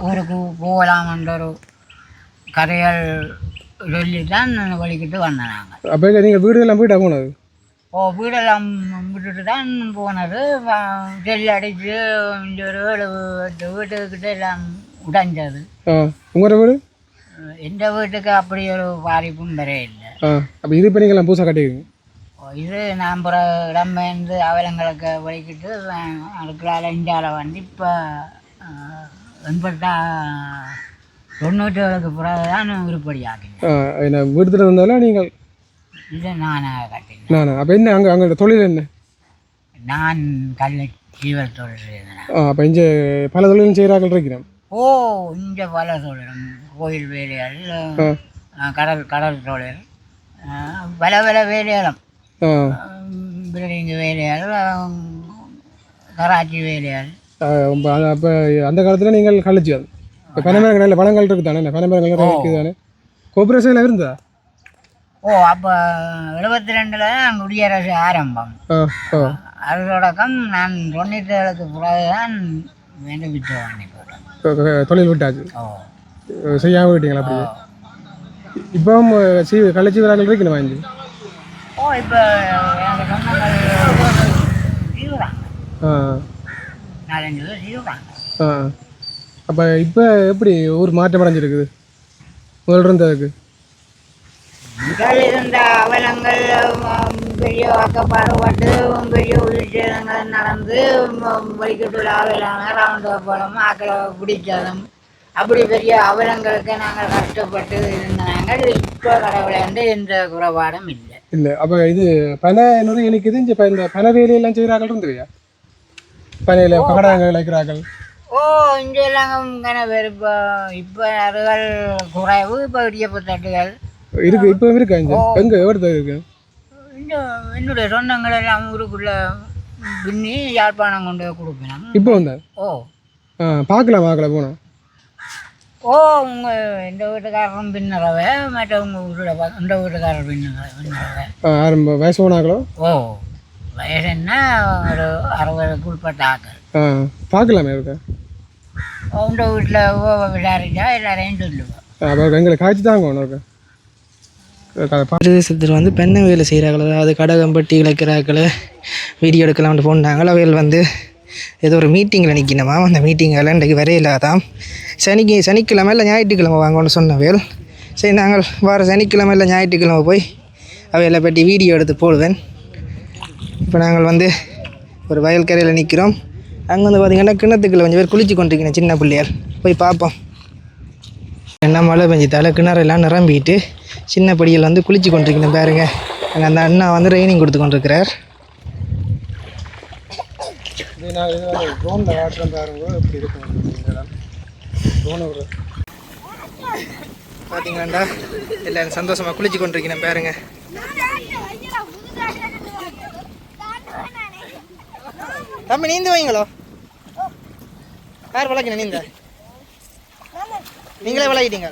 Speaker 6: ஊருக்கு போகலாம்ன்ற ஒரு கதைகள் சொல்லித்தான் வலிக்கிட்டு வந்தேன் நாங்கள்.
Speaker 4: அப்போ நீங்கள் வீடெல்லாம் போயிட்டா போனது?
Speaker 6: வீடெல்லாம் விட்டுட்டு தான் போனது. செல் அடித்து இந்த ஒரு 7-8 வீட்டுக்கிட்ட எல்லாம் உடைஞ்சது.
Speaker 4: உங்களோட வீடு?
Speaker 6: எந்த வீட்டுக்கு அப்படி ஒரு பாதிப்பும் வர இல்லை.
Speaker 4: அப்போ இது இப்போ நீங்கள்லாம் புதுசாக கட்டிடுங்க?
Speaker 6: இது நான் புற இடம்பெயர்ந்து அவலங்களுக்கு வலிக்கிட்டு அதுக்குள்ளால இந்தியாவில் வந்து இப்போ 97க்கு பிறகு தான் உருப்படி ஆகினேன்.
Speaker 4: வீட்டுல இருந்தாலும் நீங்கள்
Speaker 6: இதை நானாக கட்டினேன்.
Speaker 4: அப்போ என்ன அங்கே தொழில் என்ன?
Speaker 6: நான் சீவல் தொழில் செய்தேன்.
Speaker 4: அப்போ இங்கே பல தொழிலும் செய்கிறார்கள் இருக்கிறேன்.
Speaker 6: இங்கே பல தொழிலும் கோயில் வேலைகள் கடல் தொழில் பல வேலைகளும் பில்டிங் வேலைகள் கராச்சி வேலைகள்.
Speaker 4: அப்போ அந்த காலத்தில் நீங்கள் கழிச்சு அது இப்போ பனைமரங்கள் நல்ல பழங்கள் இருக்குது தானே? பனைமரங்கள் இருக்குது தானே? கோபரேஷனில் இருந்தா?
Speaker 6: அப்போ 72ல் தான் குடியரசு ஆரம்பம். அது தொடக்கம் நான் 97க்கு பிறகுதான் வேண்டும் விட்டு வாங்கி போட்டேன்.
Speaker 4: தொழில் விட்டாச்சு. செய்யாமல் விட்டீங்களா? அப்படியே இப்போ கழிச்சு விராக்கள் இருக்கணும் வாங்கி.
Speaker 6: இப்போ எனக்கு சொந்தங்கள் செய்வாங்க, 4-5 பேர் செய்வாங்க.
Speaker 4: அப்போ இப்போ எப்படி ஒரு மாற்றம் அடைஞ்சிருக்குது முதல் இருந்ததுக்கு?
Speaker 6: முதல் இருந்த அவலங்கள் பெரிய வாக்கப்பாடுபட்டு பெரிய உயிர்ச்சேதங்கள் நடந்து வலிக்கட்டுள்ள அவலாங்க ரவுண்டு படம் ஆக்களை பிடிச்சதும் அப்படி பெரிய அவலங்களுக்கு நாங்கள் கஷ்டப்பட்டு இருந்த நாங்கள் இப்போ கடவுளேந்து எந்த குறைபாடும் இல்லை.
Speaker 4: அப்போ இது பனை நுரை இணைக்குது. இங்கே இந்த பனை வேலையெல்லாம் செய்கிறார்கள் இருந்துவையா? பனையில் பகடாங்க இழைக்கிறார்கள்.
Speaker 6: இங்கே எல்லாம் பேர் இப்போ அதுகள் குறைவு. இப்போ இடியப்பு தட்டுகள்
Speaker 4: இருக்கு. இப்போ இருக்கா? இங்கே எங்கே எவ்வளோ இருக்கு?
Speaker 6: இந்த என்னுடைய சொந்தங்கள் எல்லாம் ஊருக்குள்ளே பின்னி யாழ்ப்பாணம் கொண்டு போய் கொடுப்பேன்.
Speaker 4: இப்போ வந்தா
Speaker 6: ஓ
Speaker 4: பார்க்கலாம் போனோம்.
Speaker 6: ஓ உங்கள் இந்த வீட்டுக்காரரும் பின்னறவை, மற்ற உங்கள் வீட்டோட இந்த வீட்டுக்காரர் பின்னறவை.
Speaker 4: ஆரம்ப வயசு போனாங்களோ?
Speaker 6: ஓ வயசு என்ன ஒரு 60க்கு உட்பட்ட ஆக்கள்.
Speaker 4: பார்க்கலாமே இருக்கா?
Speaker 6: உங்கள் வீட்டில் விசாரிச்சா எல்லாரையும் சொல்லுவோம்.
Speaker 4: அப்போ எங்களுக்கு காய்ச்சி தாங்க ஒன்று இருக்கா?
Speaker 1: பிரதேசத்தில் வந்து பெண்ணை வேலை செய்கிறாங்களோ, அதாவது கடகம்பட்டி இழைக்கிறாக்களை வீடியோ எடுக்கலாம்னு போனாங்க. அவையில் வந்து ஏதோ ஒரு மீட்டிங்கில் நிற்கணுமா, அந்த மீட்டிங்கில் இன்றைக்கு வரையில்லாதான் சனிக்கிழமை இல்லை ஞாயிற்றுக்கிழமை வாங்கன்னு சொன்னவேல். சரி நாங்கள் வார சனிக்கிழமை இல்லை ஞாயிற்றுக்கிழமை போய் அவைகளை பற்றி வீடியோ எடுத்து போடுவேன். இப்போ நாங்கள் வந்து ஒரு வயல்கரையில் நிற்கிறோம். அங்கே வந்து பார்த்திங்கன்னா கிணத்துக்குள்ள கொஞ்சம் பேர் குளிச்சு கொண்டிருக்கணும், சின்ன பிள்ளையார். போய் பார்ப்போம். என்ன மழை பெஞ்சதால கிணறெல்லாம் நிரம்பிட்டு சின்ன படியில் வந்து குளிச்சு கொண்டிருக்கணும் பாருங்க. அங்கே அந்த அண்ணா வந்து ட்ரைனிங் கொடுத்து கொண்டிருக்கிறார். பார்த்தீங்களாண்டா எல்லாரும் சந்தோஷமாக குளிச்சு கொண்டிருக்கணும் பாருங்க. தம்பி நீந்து வைங்களோ, யார் விளக்கணும்? நீந்த நீங்களே விளக்கிட்டீங்க.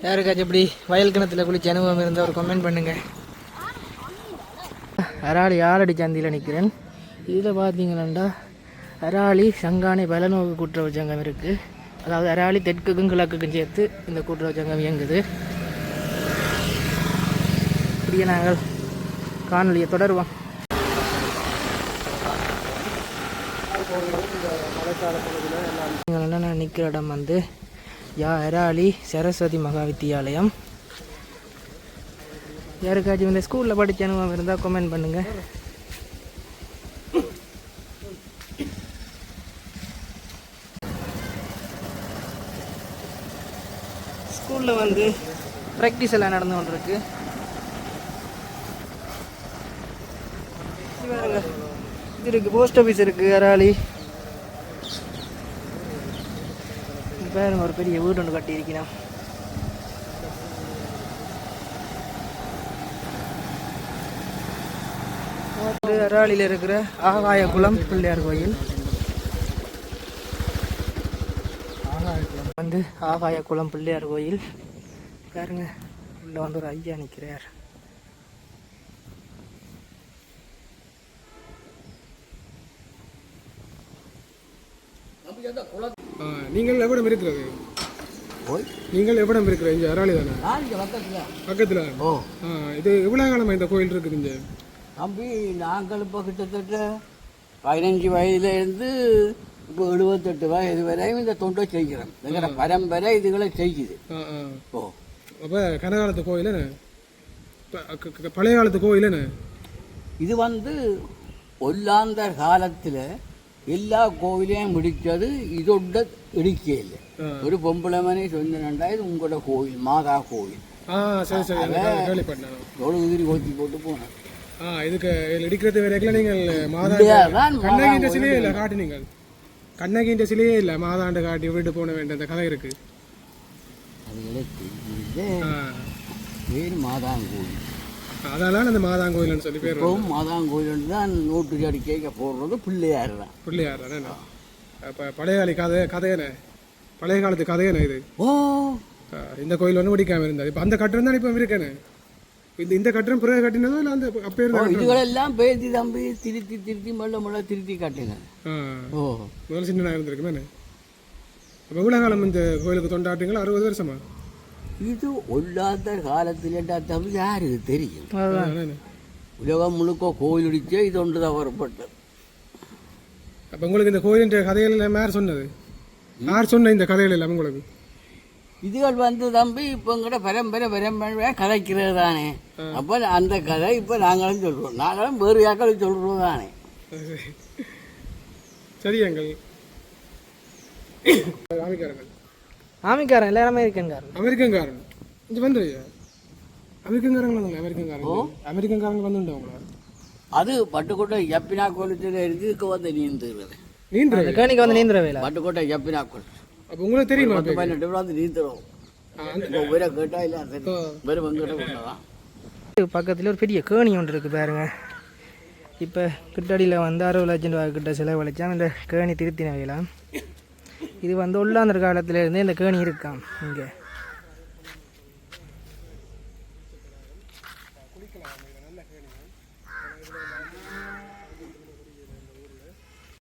Speaker 1: யாருக்காச்சும் இப்படி வயல் கிணத்துல குளிச்ச அனுபவம் இருந்தால் ஒரு கமெண்ட் பண்ணுங்கள். அராளி ஆலடி சந்தியில் நிற்கிறேன். இதில் பார்த்தீங்களாண்டா அராளி சங்கானை பலநோக்கு கூட்டுறவு சங்கம் இருக்குது. அதாவது அராளி தெற்குக்கும் கிழக்குக்கும் சேர்த்து இந்த கூட்டுறவு சங்கம் இயங்குது. இப்படியே நாங்கள் காணொலியை தொடருவோம். நான் நிற்கிற இடம் வந்து அராளி சரஸ்வதி மகா வித்தியாலயம். யாருக்காச்சும் இந்த ஸ்கூலில் படித்த அனுபவம் இருந்தால் கமெண்ட் பண்ணுங்கள். ஸ்கூலில் வந்து ப்ராக்டிஸ் எல்லாம் நடந்து கொண்டிருக்கு. இது இருக்குது, போஸ்ட் ஆஃபீஸ் இருக்குது அராளி. பாருங்க ஒரு பெரிய வீடு ஒன்று கட்டியிருக்கிறோம். அராளியில் இருக்கிற ஆகாயகுளம் பிள்ளையார் கோயில் வந்து ஆகாயகுளம் பிள்ளையார் கோயில் பாருங்க. உள்ள வந்து ஒரு ஐயா நிற்கிறார்.
Speaker 4: நீங்கள் எவ்விடம் இருக்கிறது? நீங்கள் எவ்விடம் இருக்கிற இங்கே அராளி தானே? பக்கத்தில்.
Speaker 6: ஓ
Speaker 4: இது எவ்வளோ காலமாக இந்த கோயில் இருக்குது இங்கே?
Speaker 6: தம்பி நாங்கள் இப்போ கிட்டத்தட்ட 15 வயதுலேருந்து இப்போ 78 வயது வரையும் இந்த தொண்டை செய்கிறோம். எங்களோட பரம்பரை இதுகளை செய்யுது.
Speaker 4: ஓ அப்போ கனகாலத்து கோயில் என்ன, பழைய காலத்து கோயில் என்ன? இது
Speaker 6: வந்து ஒல்லாந்தர் காலத்தில் எல்லா கோயிலையும் முடித்தது இதோட இடிக்கே இல்லை. ஒரு பொம்பளை மணி சொன்னா இது உங்களோட கோயில், மாதா கோயில். உதிரி கோத்தி போட்டு போனேன்.
Speaker 4: இதுக்கு இடிக்கிறது வரைக்கும் நீங்கள் மாதா கண்ணகின்ற சிலையே இல்லை காட்டி, நீங்கள் கண்ணகின்ற சிலையே இல்லை மாதாண்டு காட்டி வீட்டு போன வேண்டிய அந்த கதை இருக்கு.
Speaker 6: பேர் மாதாங்கோயில்.
Speaker 4: அதனால அந்த மாதாங்கோயில்னு சொல்லி பேர்.
Speaker 6: மாதாங்கோயில் தான் நோட்டு அடிக்க போடுறது பிள்ளையார் தான்.
Speaker 4: பிள்ளையார் தானே. அப்போ பழைய கதையான பழைய காலத்து கதையான இது.
Speaker 6: ஓ
Speaker 4: இந்த கோயில் ஒன்றும் முடிக்காம இருந்தது. இப்போ அந்த கட்டணம் தான் இப்போ இருக்கேன்னு. இந்த கட்டணம் பிறகு கட்டினதோ இல்லை அந்த அப்போ இருந்த
Speaker 6: இதுகளெல்லாம் பேசி தம்பி திருத்தி மல்ல திருத்தி காட்டுங்க. ஓ
Speaker 4: முதல்ல சின்ன இருந்திருக்கு தானே. அப்போ எவ்வளோ காலம் இந்த கோயிலுக்கு தொண்டாட்டுங்களா? 60 வருஷமா?
Speaker 6: இது ஒல்லாத காலத்தில் தம்பி யாருக்கு தெரியும்? உலகம் முழுக்க கோயில் அடிச்சே இது ஒன்று தான் வரப்பட்டது.
Speaker 4: அப்போ உங்களுக்கு இந்த கோயிலின் கதைகள் எல்லாம் யார் சொன்னது? யார் சொன்ன இந்த கதைகள் எல்லாம் உங்களுக்கு?
Speaker 6: இதுகள் வந்து தம்பி இப்போ எங்கள்கிட்ட பரம்பரை கதைக்கிறது தானே. அப்போ அந்த கதை இப்போ நாங்களும் சொல்கிறோம், நாங்களும் வேறு யாக்களும் சொல்கிறோம் தானே.
Speaker 4: சரி எங்கள் ஆமிக்காரங்க
Speaker 1: ஆமிக்காரன் இல்லை அமெரிக்கன்காரன்.
Speaker 4: அமெரிக்கன்காரன் இங்கே வந்துடுறியா? அமெரிக்கன்காரங்க வந்தாங்க. அமெரிக்கன்காரங்க வந்துட்டவங்களா?
Speaker 7: அது பட்டுக்கோட்டை எப்பினா கோலத்தில் இருக்கு வந்து நீந்துறது.
Speaker 4: நீந்துறது
Speaker 1: கேணிக்கு வந்து நீந்துற வேலை.
Speaker 7: பட்டுக்கோட்டை எப்பினா கோல்
Speaker 4: அப்போ உங்களுக்கு தெரியுமா?
Speaker 7: 18 வந்து நீந்துறோம். வேற கேட்டா இல்லை வெறும் வெங்கட தான்.
Speaker 1: பக்கத்தில் ஒரு பெரிய கேணி ஒன்று இருக்குது பாருங்க. இப்போ கிட்டடியில் வந்து 60 லட்சம் ரூபா கிட்ட செலவழிச்சா இந்த கேணி திருத்தின வேலாம். இது வந்து உள்ளாந்தர் காலத்திலேருந்தே இந்த கேணி இருக்காம் இங்கே.